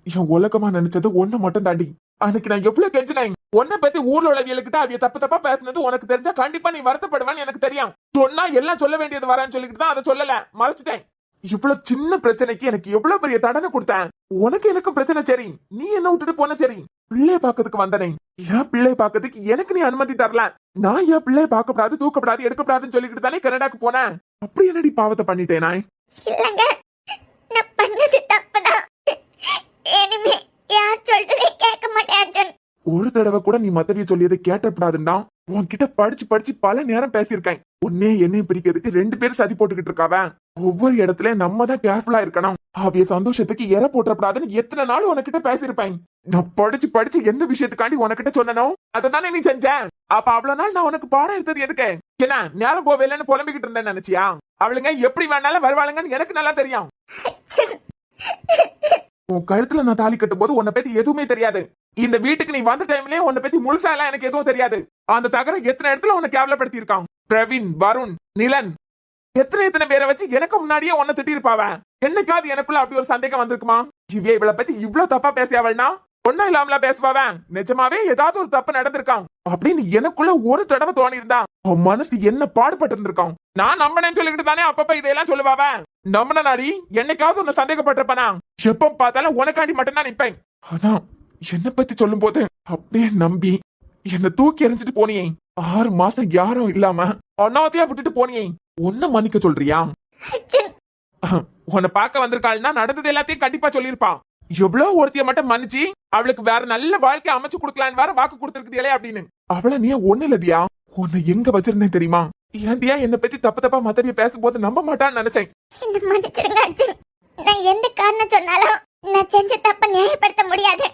என் உலகமா நினைச்சது ஒண்ணு மட்டும் தாண்டி. அன்னைக்கு நான் எவ்வளவு கெஞ்சினேன். உன்னை பத்தி ஊர்ல உள்ளவியலுக்கிட்ட அவிய தப்பு தப்பா பேசுனது உனக்கு தெரிஞ்சா கண்டிப்பா நீ வருத்தப்படுவான்னு எனக்கு தெரியும். சொன்னா எல்லாம் சொல்ல வேண்டியது வரான்னு சொல்லிக்கிட்டு தான் அதை சொல்லல, மறைச்சிட்டேன். இவ்வளவு சின்ன பிரச்சனைக்கு எனக்கு எவ்வளவு பெரிய தண்டனை கொடுத்தேன். உனக்கு எனக்கு பிரச்சனை சரி, நீ என்ன விட்டுட்டு போன சரி. பிள்ளைய பாக்கிறதுக்கு வந்தனே, என் பிள்ளைய பாக்கிறதுக்கு எனக்கு நீ அனுமதி தரல. நான் என் பிள்ளைய பார்க்கப்படாது, தூக்கப்படாது, எடுக்கப்படாதுன்னு சொல்லிக்கிட்டு தானே கனடாக்கு போனேன். அப்படி என்னடி பாவத்தை பண்ணிட்டேன் நான்? இல்லங்க, நான் பண்ணது தப்புதான். இனிமே யார் சொல்றதே கேட்க மாட்டேன் அர்ஜுன். ஒரு தடவை கூட நீ மத்தவிய சொல்லியதை கேட்டப்படாதுன்னா உன்கிட்ட படிச்சு படிச்சு பல நேரம் பேசியிருக்கேன். உன்னே என்னையும் பிரிக்கிறதுக்கு ரெண்டு பேரும் சதி போட்டுக்கிட்டு இருக்காவ. ஒவ்வொரு இடத்துல நம்ம தான் கேர்ஃபுல்லா இருக்கணும். அவிய சந்தோஷத்துக்கு எற போட்டப்படாதுன்னு எத்தனை நாள் உனக்கிட்ட பேசியிருப்பேன். நான் படிச்சு படிச்சு எந்த விஷயத்துக்காண்டி உனக்கிட்ட சொன்னனோ அதை தானே நீ செஞ்ச. அப்ப அவ்வளவு நாள் நான் உனக்கு பாடம் எடுத்தது எதுக்கு? என்ன நேரம் போவேலன்னு புலம்பிக்கிட்டு இருந்தேன்னு நினைச்சியா? அவளுங்க எப்படி வேணாலும் வருவாளுங்கன்னு எனக்கு நல்லா தெரியும். உன் கழுத்துல நான் தாலி கட்டும் போது உன்னை பத்தி எதுவுமே தெரியாது. இந்த வீட்டுக்கு நீ வந்த டைம்லயே உன்னை பத்தி முழுசா எல்லாம் எனக்கு எதுவும் தெரியாது. அந்த தகரம் எத்தனை இடத்துல உன்னை கேவலப்படுத்தி இருக்கான். பிரவீன், வருண், நிலன், எத்தனை பேரை வச்சு எனக்கு முன்னாடியே உன்னை திட்டி இருப்பாவ. என்னைக்காவது எனக்குள்ள அப்படி ஒரு சந்தேகம் வந்திருக்குமா? இவளை பத்தி இவ்வளவு தப்பா பேசியவள்னா ஒன்னும் இல்லாமல பேசுவாவ. நிஜமாவே ஏதாவது ஒரு தப்பு நடந்திருக்கான் அப்படின்னு எனக்குள்ள ஒரு தடவை தோணி இருந்தா உன் மனசு என்ன பாடுபட்டு இருந்திருக்கான். நான் நம்பனேன்னு சொல்லிக்கிட்டு தானே அப்பப்ப இதெல்லாம் சொல்லுவாவ. நம்பன நாடி என்னைக்காவது உன்னை சந்தேகப்பட்டிருப்பானா? எப்ப பார்த்தாலும் உனக்காண்டி மட்டும்தான் நிப்பேன். ஆனா என்ன பத்தி சொல்லும் போது அப்படியே நம்பி என்ன தூக்கி எறிஞ்சிட்டு போனியே. 6 மாசம் யாரும் இல்லாம அண்ணாவத்தையா விட்டுட்டு போனியே. உன்ன மன்னிக்க சொல்றியா? உன்னை பார்க்க வந்திருக்காள்னா நடந்தது எல்லாத்தையும் கண்டிப்பா சொல்லிருப்பான். எவ்வளவு ஒருத்திய மட்டும் மன்னிச்சு அவளுக்கு வேற நல்ல வாழ்க்கை அமைச்சு கொடுக்கலான்னு வேற வாக்கு கொடுத்திருக்குதியே அப்படின்னு. அவள நீ ஒண்ணு இல்லதியா, உன்னை எங்க வச்சிருந்தேன் தெரியுமா? ஏன்டியா என்ன பத்தி தப்பு தப்பா மத்தவிய பேசும்போது நம்ப மாட்டான்னு நினைச்சேன். என்ன மன்னிச்சிருங்க அர்ஜுன். நான் எந்த காரணம் சொன்னாலும் நான் செஞ்ச தப்ப நியாயப்படுத்த முடியாது.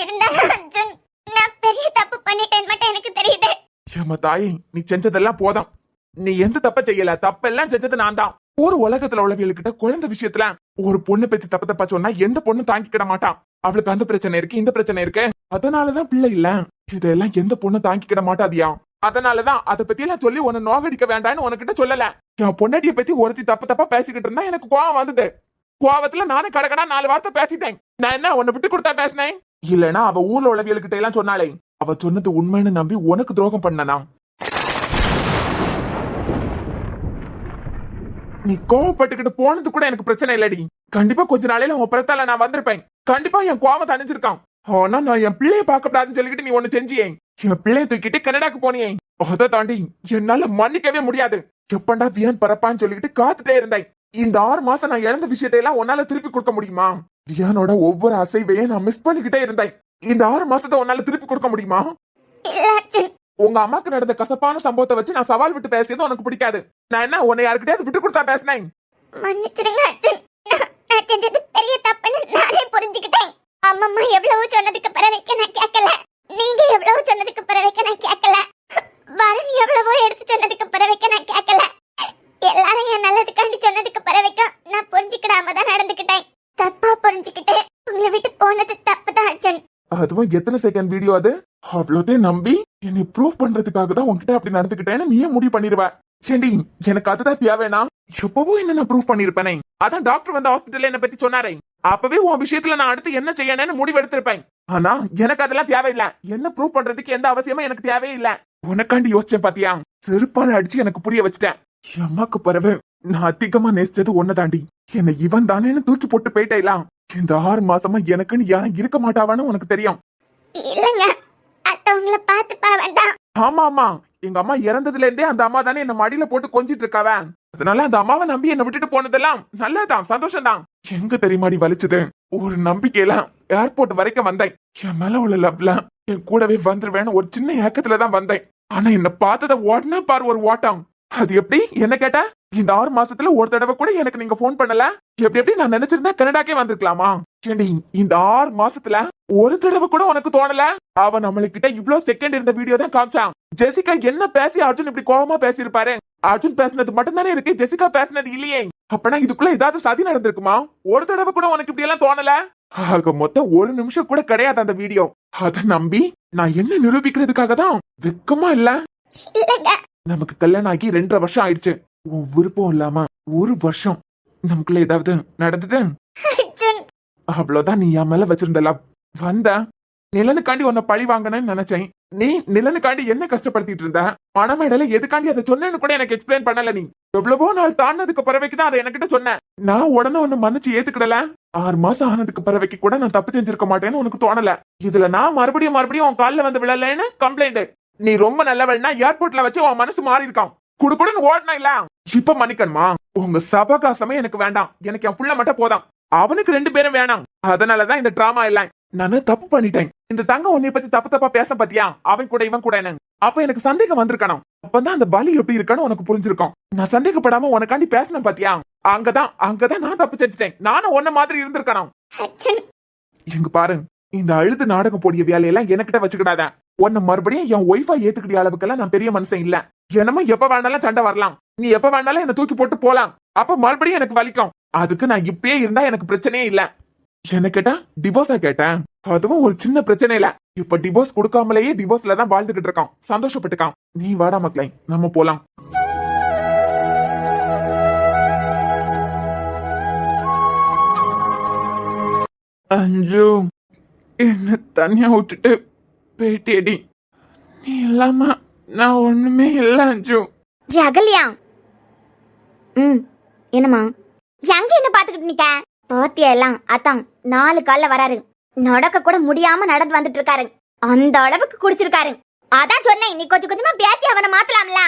இருந்தாலும் அர்ஜுன், நான் பெரிய தப்பு பண்ணிட்டேன் மட்டும் எனக்கு தெரியுது. ஏமா தாயே, நீ செஞ்சதெல்லாம் போதும். நீ எந்த தப்ப செய்யல, தப்பெல்லாம் செஞ்சது நான் தான். ஒரு உலகத்துல உள்ளவங்ககிட்ட குழந்தை விஷயத்துல ஒரு பொண்ணு பத்தி தப்பு தப்பா சொன்னா எந்த பொண்ணு தாங்கிக்கிட மாட்டான். அவளுக்கு அந்த பிரச்சனை இருக்கு, இந்த பிரச்சனை இருக்கு, அதனாலதான் பிள்ளை இல்ல. இதெல்லாம் எந்த பொண்ணு தாங்கிக்கிட மாட்டாதியா. அதனாலதான் அதை பத்தி எல்லாம் சொல்லி உன்னை நோகடிக்க வேண்டாம்னு உனக்கிட்ட சொல்லல. என் பொண்டாட்டிய பத்தி ஒருத்தி தப்பு தப்பா பேசிக்கிட்டு இருந்தா எனக்கு கோவம் வந்தது. கோவத்துல நானும் கடகடா 4 வார்த்தை பேசிட்டேன். நான் என்ன உன்னை விட்டு கொடுத்தா பேசினேன்? இல்லனா அவ ஊர்ல உள்ளவங்ககிட்ட எல்லாம் சொன்னாலே, அவ சொன்னது உண்மைன்னு நம்பி உனக்கு துரோகம் பண்ணனா? நீ கோவப்பட்டுக்கிட்டு போனது கூட எனக்கு பிரச்சனை இல்லடி. கண்டிப்பா கொஞ்ச நாளையில உன் பிறத்தால நான் வந்திருப்பேன். கண்டிப்பா என் கோவம் தணிஞ்சிருக்கான். ஆனா நான் என் பிள்ளைய பார்க்கப்படாதுன்னு சொல்லிக்கிட்டு நீ ஒண்ணு செஞ்சியே. என் பிள்ளைய தூக்கிட்டு கனடாக்கு போனியே. அதை தாண்டி என்னால மன்னிக்கவே முடியாது. எப்பண்டா வியான் பரப்பான்னு சொல்லிக்கிட்டு காத்துட்டே இருந்தேன். இந்த 6 மாசம் நான் இழந்த விஷயத்தை எல்லாம் உன்னால திருப்பி கொடுக்க முடியுமா? வியானோட ஒவ்வொரு அசைவையும் நான் மிஸ் பண்ணிக்கிட்டே இருந்தேன். இந்த 6 மாசத்தை உன்னால திருப்பி கொடுக்க முடியுமா? உங்க அம்மாக்கு நடந்த கசப்பான சம்பவத்தை வச்சு நான் சவால் விட்டு பேசியது உனக்கு பிடிக்காது. நான் என்ன உன்னை யாருக்கிட்டே விட்டு கொடுத்தா பேசினேன்? மன்னிச்சிடுங்க அர்ஜுன். நான் செஞ்சது பெரிய தப்புன்னு நானே புரிஞ்சுக்கிட்டேன். அம்மம்மா எவ்வளவு சொன்னதுக்கு பிறகு நான் கேட்கல. நீங்க எவ்வளவு சொன்னதுக்கு பிறகு நான் கேட்கல. வரன் எவ்வளவோ எடுத்து சொன்னதுக்கு பிறகு நான் கேட்கல. எல்லாரும் என் நல்லதுக்காண்டி சொன்னதுக்கு பிறகு நான் புரிஞ்சுக்கிடாம தான் நடந்துக்கிட்டேன். தப்பா புரிஞ்சுக்கிட்டு உங்களை விட்டு போனது தப்பு தான் அர்ஜுன். அதுவும் எத்தனை செகண்ட் வீடியோ அது? அவ்வளோதையும் நம்பி என்னை ப்ரூவ் பண்றதுக்காக தான் உன்கிட்ட அப்படி நடந்துக்கிட்டேன்னு நீயே முடிவு பண்ணிடுவ. ஏண்டி எனக்கு அதுதான் தேவைனா? எப்பவோ என்ன நான் ப்ரூவ் பண்ணிருப்பேனே. அதான் டாக்டர் வந்து ஹாஸ்பிட்டல்ல என்ன பத்தி சொன்னாரே. அப்பவே உன் விஷயத்துல நான் அடுத்து என்ன செய்யணும்னு முடிவு எடுத்திருப்பேன். ஆனா எனக்கு அதெல்லாம் தேவையில்லை. என்ன ப்ரூவ் பண்றதுக்கு எந்த அவசியமும் எனக்கு தேவையே இல்ல. உனக்காண்டி யோசிச்சேன் பாத்தியா? செருப்பால அடிச்சு எனக்கு புரிய வச்சுட்டேன். அம்மாக்கு பிறகு நான் அதிகமா நேசிச்சது ஒன்ன தாண்டி. என்னை இவன் தானேன்னு தூக்கி போட்டு போயிட்டேலாம். இந்த 6 மாசமா எனக்குன்னு யாரும் இருக்க மாட்டாவான்னு உனக்கு தெரியும். இல்லங்க, அத்தவங்களை பார்த்து வேண்டாம். ஆமா ஆமா, எங்க அம்மா இறந்ததுல இருந்தே அந்த அம்மா தானே என்ன மடியில போட்டு கொஞ்சிட்டு இருக்காவ. அதனால அந்த அம்மாவை நம்பி என்ன விட்டுட்டு போனதெல்லாம் நல்லதான், சந்தோஷம் தான். எங்க தெரியுமாடி வலிச்சது? ஒரு நம்பிக்கையில ஏர்போர்ட் வரைக்கும் வந்தேன். என் மேல உள்ள லவ்ல என் கூடவே வந்துருவேன்னு ஒரு சின்ன ஏக்கத்துலதான் வந்தேன். ஆனா என்ன பார்த்தத உடனே பாரு ஒரு ஓட்டம். அது எப்படி என்ன கேட்டா? இந்த 6 மாசத்துல ஒரு தடவை கூட எனக்கு நீங்க போன் பண்ணல. எப்படி நான் நினைச்சிருந்தா கனடாக்கே வந்திருக்கலாமா? இந்த 6 மாசத்துல ஒரு தடவை கூட உனக்கு தோணல? அவன் நம்மளுக்கிட்ட இவ்வளவு செகண்ட் இருந்த வீடியோ தான் காமிச்சான். ஜெசிகா என்ன பேசி அர்ஜுன் இப்படி கோபமா பேசியிருப்பாரு? அர்ஜுன் பேசினது மட்டும் தானே இருக்கு, ஜெசிகா பேசினது இல்லையே. அப்பனா இதுக்குள்ள ஏதாவது சதி நடந்திருக்குமா? ஒரு தடவை கூட உனக்கு இப்படி எல்லாம் தோணல? ஆக மொத்தம் ஒரு நிமிஷம் கூட கிடையாது அந்த வீடியோ. அத நம்பி நான் என்ன நிரூபிக்கிறதுக்காக தான் வெக்கமா இல்ல? நமக்கு கல்யாணம் ஆகி 2.5 வருஷம் ஆயிடுச்சு. உன் விருப்பம் இல்லாம 1 வருஷம் நமக்குள்ள ஏதாவது நடந்தது? அவ்வளவுதான் நீ என் மேல வச்சிருந்த லவ். வந்த நிலனுக்காண்டி உன்னை பழி வாங்கணும்னு நினைச்சேன். நீ நிலனுக்காண்டி என்ன கஷ்டப்படுத்திட்டு இருந்த? மனமேடல எதுக்காண்டி அதை சொன்னேன்னு கூட எனக்கு எக்ஸ்பிளைன் பண்ணல. நீ எவ்வளவோ நாள் தாண்டதுக்கு பிறவைக்குதான் அதை என்கிட்ட சொன்னேன். நான் உடனே ஒன்னு மன்னிச்சு ஏத்துக்கிடல. 6 மாசம் ஆனதுக்கு பிறவைக்கு கூட நான் தப்பு செஞ்சிருக்க மாட்டேன்னு உனக்கு தோணல. இதுல நான் மறுபடியும் உன் காலில் வந்து விழலன்னு கம்ப்ளைண்ட். நீ ரொம்ப நல்லவள்னா ஏர்போர்ட்ல வச்சு உன் மனசு மாறி இருக்கான். குடுக்குடுன்னு ஓடனா இல்ல? இப்ப மன்னிக்கணுமா? உங்க சபகாசமே எனக்கு வேண்டாம். எனக்கு என் புள்ள மட்டும் போதாம். அவனுக்கு 2 பேரும் வேணாம். அதனாலதான் இந்த டிராமா எல்லாம். நானு தப்பு பண்ணிட்டேன். இந்த தங்கம் உன்னை பத்தி தப்பா பேச பாத்தியா? அவன் கூட இவன் கூட என்ன? அப்ப எனக்கு சந்தேகம் வந்திருக்கணும். அப்பதான் அந்த பலி எப்படி இருக்கான்னு உனக்கு புரிஞ்சிருக்கும். நான் சந்தேகப்படாம உனக்காண்டி பேசினேன் பாத்தியா? அங்கதான் நான் தப்பு செஞ்சுட்டேன். நானும் உன்ன மாதிரி இருந்திருக்கணும். எங்க பாரு, இந்த அழுது நாடகம் போடிய வேலையெல்லாம் எனக்கிட்ட வச்சுக்கிடாத. உன்ன மறுபடியும் என் ஒய்ஃபா ஏத்துக்கிட்ட அளவுக்கெல்லாம் நான் பெரிய மனுஷன் இல்ல. என்னமோ எப்ப வேணாலும் சண்டை வரலாம். நீ எப்ப வேணாலும் என்ன தூக்கி போட்டு போலாம். அப்ப மறுபடியும் எனக்கு வலிக்கும். அதுக்கு நான் இப்பயே இருந்தா எனக்கு பிரச்சனையே இல்ல. என்ன கேட்டா டிவோர்ஸா கேட்டேன். அதுவும் ஒரு சின்ன பிரச்சனை இல்ல. இப்ப டிவோர்ஸ் கொடுக்காமலேயே டிவோர்ஸ்ல தான் வாழ்ந்துகிட்டு இருக்கான். சந்தோஷப்பட்டுக்கான். நீ வாடா மக்களே, நம்ம போலாம். அஞ்சு, என்ன தனியா விட்டுட்டு போயிட்டேடி. நீ இல்லாம நான் ஒண்ணுமே இல்ல அஞ்சு. அகல்யா, என்னம்மா எங்க என்ன பாத்துக்கிட்டு நிக்க? பாத்தியா எல்லாம் அத்தான் 4 கால்ல வராரு. நடக்க கூட முடியாம நடந்து வந்துட்டு இருக்காரு. அந்த அளவுக்கு குடிச்சிருக்காரு. அதான் சொன்னேன், நீ கொஞ்சம் கொஞ்சமா பேசி அவனை மாத்தலாம்ல.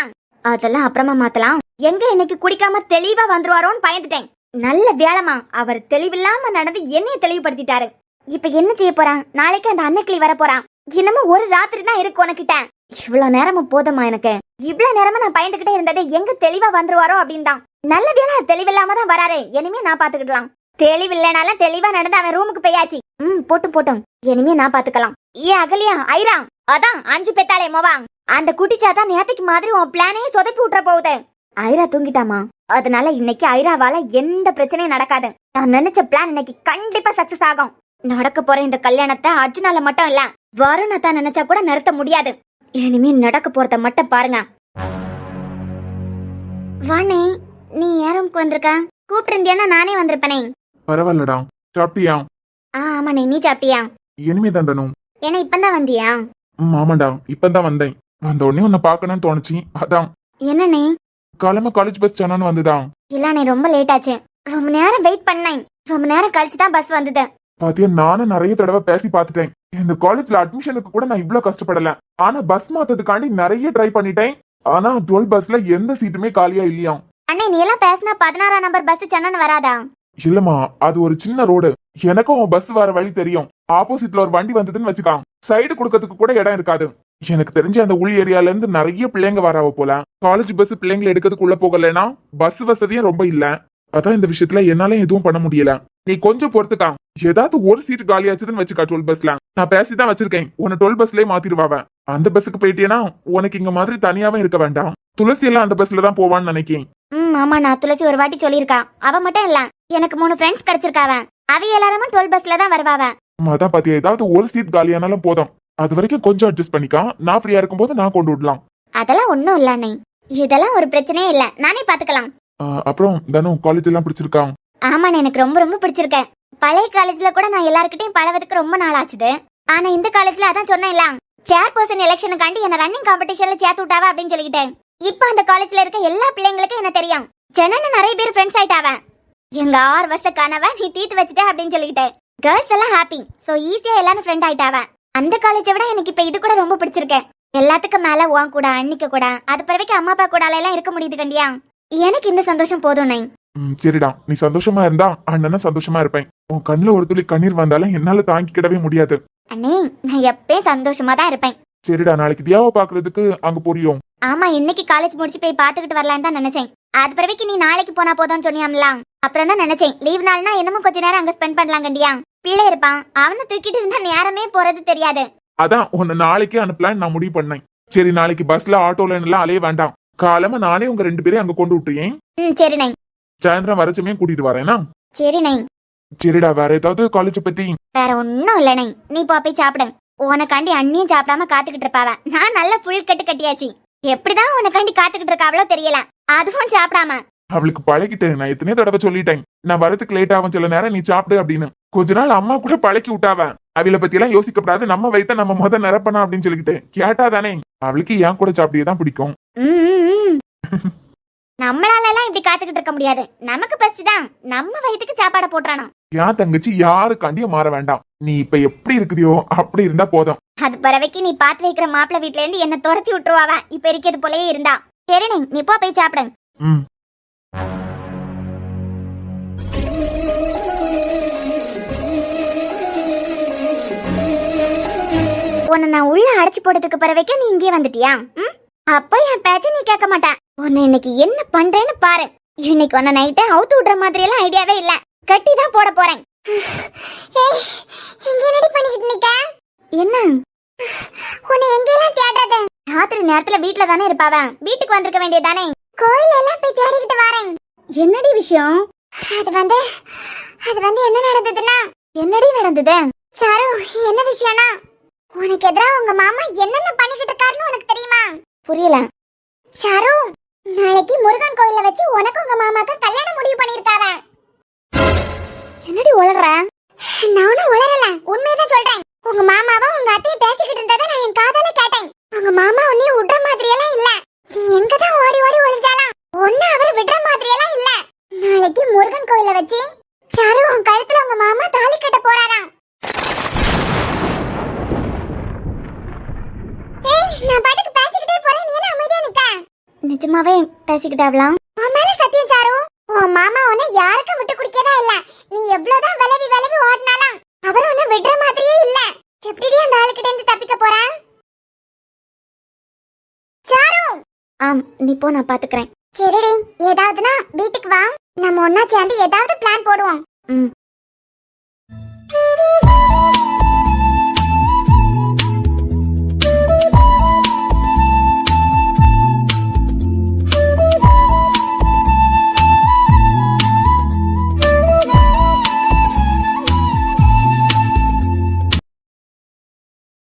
அதெல்லாம் அப்புறமா மாத்தலாம். எங்க இன்னைக்கு குடிக்காம தெளிவா வந்துருவாரோன்னு பயந்துட்டேன். நல்ல வேலைமா, அவர் தெளிவில்லாம நடந்து என்னைய தெளிவுபடுத்திட்டாரு. இப்ப என்ன செய்ய போறான்? நாளைக்கு அந்த அன்னைக்கிளி வர போறான். இன்னமும் ஒரு ராத்திரி தான் இருக்கு உனக்கிட்ட. இவ்வளவு நேரமும் போதுமா எனக்கு? இவ்வளவு நேரமா நான் பயந்துகிட்டே இருந்ததே எங்க தெளிவா வந்துருவாரோ அப்படின்னு தான். நல்ல வேலை தெளிவில்லாம தான் வராரு. இனிமே நான் பாத்துக்கிடலாம். தெளிவில்லைனாலும் தெளிவா நடந்து அவன் ரூமுக்கு போயாச்சு. போட்டும் இனிமே நான் பாத்துக்கலாம். ஏ அகலியா, ஐரா, அதான் 5 பெத்தாலே மோவாங். அந்த குட்டிச்சாதான் நேத்துக்கு மாதிரி உன் பிளானையே சொதப்பி விட்டுற போகுது. ஐரா தூங்கிட்டாமா? அதனால இன்னைக்கு ஐராவால எந்த பிரச்சனையும் நடக்காது. நான் நினைச்ச பிளான் இன்னைக்கு கண்டிப்பா சக்சஸ் ஆகும். நடக்க போற இந்த கல்யாணத்தை அர்ஜுனால மட்டும் இல்ல, வருண தான் நினைச்சா கூட நிறுத்த முடியாது. இனிமே நடக்க போறத மட்டும் பாருங்க. வாணி, நீ யாருக்கு வந்திருக்க? கூப்பிட்டு இருந்தியானா நானே வந்திருப்பனே. பரவாயில்லடா. சாப்பிட்டியா? ஆமாண்ணே, நீ சாப்பிட்டியா? இனிமே தான் தனு. ஏன்னா இப்பதான் வந்தியா? ஆமாண்டா, இப்பதான் வந்தேன். வந்த உடனே உன்னை பார்க்கணும்னு தோணுச்சு, அதான். என்னண்ணே? காலமா காலேஜ் பஸ் சொன்னான்னு வந்துதான். இல்லண்ணே, ரொம்ப லேட் ஆச்சு. ரொம்ப நேரம் வெயிட் பண்ணேன். ரொம்ப நேரம் கழிச்சு தான் பஸ் வந்தது. பாத்தியா, நானும் நிறைய தடவை பேசி பார்த்துட்டேன். இந்த காலேஜ்ல அட்மிஷனுக்கு கூட நான் இவ்வளவு கஷ்டப்படல. ஆனா பஸ் மாத்ததுக்காண்டி நிறைய ட்ரை பண்ணிட்டேன். ஆனா 12 பஸ்ல எந்த சீட்டுமே காலியா இல்லையா. அண்ணே, நீ எல்லாம் பேசினா 16ஆம் நம்பர் பஸ் சென்னன்னு வராதா? இல்லம்மா, அது ஒரு சின்ன ரோடு. எனக்கும் பஸ் வர வழி தெரியும். ஆப்போசிட்ல ஒரு வண்டி வந்ததுன்னு வச்சுக்கான், சைடு கொடுக்கறதுக்கு கூட இடம் இருக்காது. எனக்கு தெரிஞ்ச அந்த உள் ஏரியால இருந்து நிறைய பிள்ளைங்க வராவ போல. காலேஜ் பஸ் பிள்ளைங்களை எடுக்கிறதுக்கு உள்ள போகலன்னா பஸ் வசதியும் ரொம்ப இல்ல. அதான் இந்த விஷயத்துல என்னால எதுவும் பண்ண முடியல. நீ கொஞ்சம் பொறுத்துக்கா. ஏதாவது ஒரு சீட் காலியாச்சுதுன்னு வச்சுக்கா 12 பஸ்ல. நான் பேசிதான் வச்சிருக்கேன், உன்னை 12 பஸ்லயே மாத்திருவாவ. அந்த பஸ்ஸுக்கு போயிட்டேன்னா உனக்கு இங்க மாதிரி தனியாவே இருக்க வேண்டாம். துளசி எல்லாம் அந்த பஸ்ல தான் போவான்னு நினைக்கிறேன். ஆமா, நான் துளசி ஒரு வாட்டி சொல்லியிருக்கா. அவ மட்டும் இல்ல, எனக்கு 3 ஃப்ரெண்ட்ஸ் கிடைச்சிருக்காவ. அவ எல்லாரும் 12 பஸ்ல தான் வருவாவ. அதான் பாத்தியா, ஏதாவது ஒரு சீட் காலியானாலும் போதும். அது வரைக்கும் கொஞ்சம் அட்ஜஸ்ட் பண்ணிக்கா. நான் ஃப்ரீயா இருக்கும்போது நான் கொண்டு விடலாம். அதெல்லாம் ஒண்ணும் இல்ல அண்ணே, இதெல்லாம் ஒரு பிரச்சனையே இல்ல, நானே பாத்துக்கலாம். அப்புறம் தனு, காலேஜ் எல்லாம் பிடிச்சிருக்கா? ஆமாண்ணே, எனக்கு ரொம்ப ரொம்ப பிடிச்சிருக்கேன். பழைய காலேஜ்ல கூட நான் எல்லார்கிட்டயும் பழவதுக்கு ரொம்ப நாள் ஆச்சுது. ஆனா இந்த காலேஜ்ல அதான் சொன்னேன்ல, சேர்பர்சன் எலெக்ஷனுக்காண்டி என்ன ரன்னிங் காம்படிஷன்ல சேர்த்து விட்டாவ அப்படின்னு சொல்லிக்கிட்டேன். இப்ப அந்த காலேஜ்ல இருக்க எல்லா பிள்ளைங்களுக்கும் என்ன தெரியும். சென்னை நிறைய பேர் ஃப்ரெண்ட்ஸ் ஆயிட்டாவ. எங்க 6 வருஷ கனவை நீ தீர்த்து வச்சுட்ட அப்படின்னு சொல்லிக்கிட்டேன். கேர்ள்ஸ் எல்லாம் ஹாப்பி, சோ ஈஸியா எல்லாரும் ஃப்ரெண்ட் ஆயிட்டாவ. அந்த காலேஜை விட எனக்கு இப்ப இது கூட ரொம்ப பிடிச்சிருக்கேன். எல்லாத்துக்கும் மேல உன் கூட, அன்னிக்க கூட, அது பிறகு அம்மா அப்பா கூட எல்லாம் இருக்க முடியுது கண்டியா. எனக்கு இந்த சந்தோஷம் போதும் நை. சரிடா, நீ சந்தோஷமா இருந்தா அண்ணனும் சந்தோஷமா இருப்பேன். உன் கண்ணுல ஒரு துளி கண்ணீர் வந்தாலும் என்னால தாங்கிக்கிடவே முடியாது. அண்ணே, நான் எப்பயும் சந்தோஷமா தான் இருப்பேன். சரிடா, நாளைக்கு தியாவை பாக்குறதுக்கு அங்க போறியோம்? ஆமா, இன்னைக்கு காலேஜ் முடிச்சு போய் பாத்துக்கிட்டு வரலான்னு தான் நினைச்சேன். அது பிறகு நீ நாளைக்கு போனா போதும்னு சொன்னியாம்ல, அப்புறம் தான் நினைச்சேன் லீவ் நாள்னா என்னமோ கொஞ்ச நேரம் அங்க ஸ்பெண்ட் பண்ணலாம் கண்டியா. பிள்ளை இருப்பான், அவனை தூக்கிட்டு இருந்தா நேரமே போறது தெரியாது. அதான் உன்னை நாளைக்கே அனுப்பலான்னு நான் முடிவு பண்ணேன். சரி, நாளைக்கு பஸ்ல ஆட்டோல எல்லாம் அலைய வேண்டாம். காலமா நானே உங்க 2 பேரையும் அங்க கொண்டு விட்டுறேன். சரி நை. சாயந்தரம் வரச்சமே கூட்டிட்டு வரேனா? சரி நை. சரிடா, வேற ஏதாவது காலேஜ் பத்தி? வேற ஒன்னும் இல்ல நை, நீ போய் சாப்பிடு. உனக்காண்டி அண்ணியும் சாப்பிடாம காத்துக்கிட்டு இருப்பாவ. நான் நல்ல புல் கட்டு கட்டியாச்சு. எப்படிதான் உனக்காண்டி காத்துக்கிட்டு இருக்காவளோ தெரியல, அதுவும் சாப்பிடாம. அவளுக்கு பழகிட்டு நான் எத்தனையோ தடவை சொல்லிட்டேன், நான் வரதுக்கு லேட் ஆகும் சில நேரம், நீ சாப்பிடு அப்படின்னு. கொஞ்ச நாள் அம்மா கூட பழக்கி விட்டாவ. அவளை பத்தி எல்லாம் யோசிக்கப்படாது, நம்ம வயித்த நம்ம முத நிரப்பனா அப்படின்னு சொல்லிக்கிட்டு கேட்டாதானே. அவளுக்கு என் கூட சாப்பிட்டேதான் பிடிக்கும். நம்மளால எல்லாம் இப்படி காத்துக்கிட்டு இருக்க முடியாது. நமக்கு பசிதான், நம்ம வயிற்றுக்கு சாப்பாட போட்டுறானோ. என் தங்கச்சி யாருக்காண்டியும் மாற வேண்டாம். நீ இப்ப எப்படி இருக்குதியோ அப்படி இருந்தா போதும். அது பறவைக்கு நீ பாத்து வைக்கிற மாப்பிள்ள வீட்டுல இருந்து என்ன துரத்தி விட்டுருவாவ. இப்ப இருக்கிறது போலயே இருந்தா. சரி நீ போய் சாப்பிடு. உன்னை நான் உள்ள அடைச்சு போட்டதுக்கு பிறவைக்கு நீ இங்கே வந்துட்டியா? அப்ப என் பேச்ச நீ கேட்க மாட்டேன். உன்னை இன்னைக்கு என்ன பண்றேன்னு பாரு. இன்னைக்கு உன்னை நைட்டே அவுத்து விடுற மாதிரி எல்லாம் ஐடியாவே இல்ல, கட்டி தான் போட போறேன். என்ன உன்னை எங்கெல்லாம் தேடுறது? ராத்திரி நேரத்துல வீட்டுல தானே இருப்பாவ, வீட்டுக்கு வந்திருக்க வேண்டியதானே. கோயில் எல்லாம் போய் தேடிக்கிட்டு வரேன். என்னடி விஷயம்? அது வந்து என்ன நடந்ததுன்னா. என்னடி நடந்தது? சாரு, என்ன விஷயம்னா, உனக்கு எதிராக உங்க மாமா என்னென்ன பண்ணிக்கிட்டு இருக்காருன்னு உனக்கு தெரியுமா? புரியல. சாரு, நாளைக்கு முருகன் கோயில்ல வச்சு உனக்கு உங்க மாமாக்கு கல்யாணம் முடிவு பண்ணிருக்காவ. என்னடி உளற? நானும் உளறல, உண்மையதான் சொல்றேன். உங்க மாமாவா உங்க அத்தையை பேசிக்கிட்டு இருந்ததை நான் என் காதால கேட்டேன். உங்க மாமா உன்னையும் விடுற மாதிரி எல்லாம் இல்ல. நீ எங்கதான் ஓடி ஓடி ஒளிஞ்சாலாம் ஒன்னு அவர் விடுற மாதிரி எல்லாம் இல்ல. நாளைக்கு முருகன் கோயில்ல வச்சு சாரு உன் கழுத்துல உங்க மாமா தாலி கட்ட போறாராம். நான் பாட்டுக்கு பேசிக்கிட்டே போறேன், நீ என்ன அமைதியா நிக்க? நிஜமாவே பேசிக்கிட்டாவலாம்? உன் மேல சத்தியம் சாரு, உன் மாமா உன்னை யாருக்கும் விட்டு குடிக்கதா இல்ல. நீ எவ்வளவுதான் விலவி விலவி ஓடினாலும் அவர் உன்னை விடுற மாதிரியே இல்ல. எப்படி அந்த ஆளுக்கிட்ட இருந்து தப்பிக்க போற? சாரு, நீ போ, நான் பாத்துக்கிறேன். சரிடி, ஏதாவதுனா வீட்டுக்கு வா, நம்ம ஒன்னா சேர்ந்து ஏதாவது பிளான் போடுவோம்.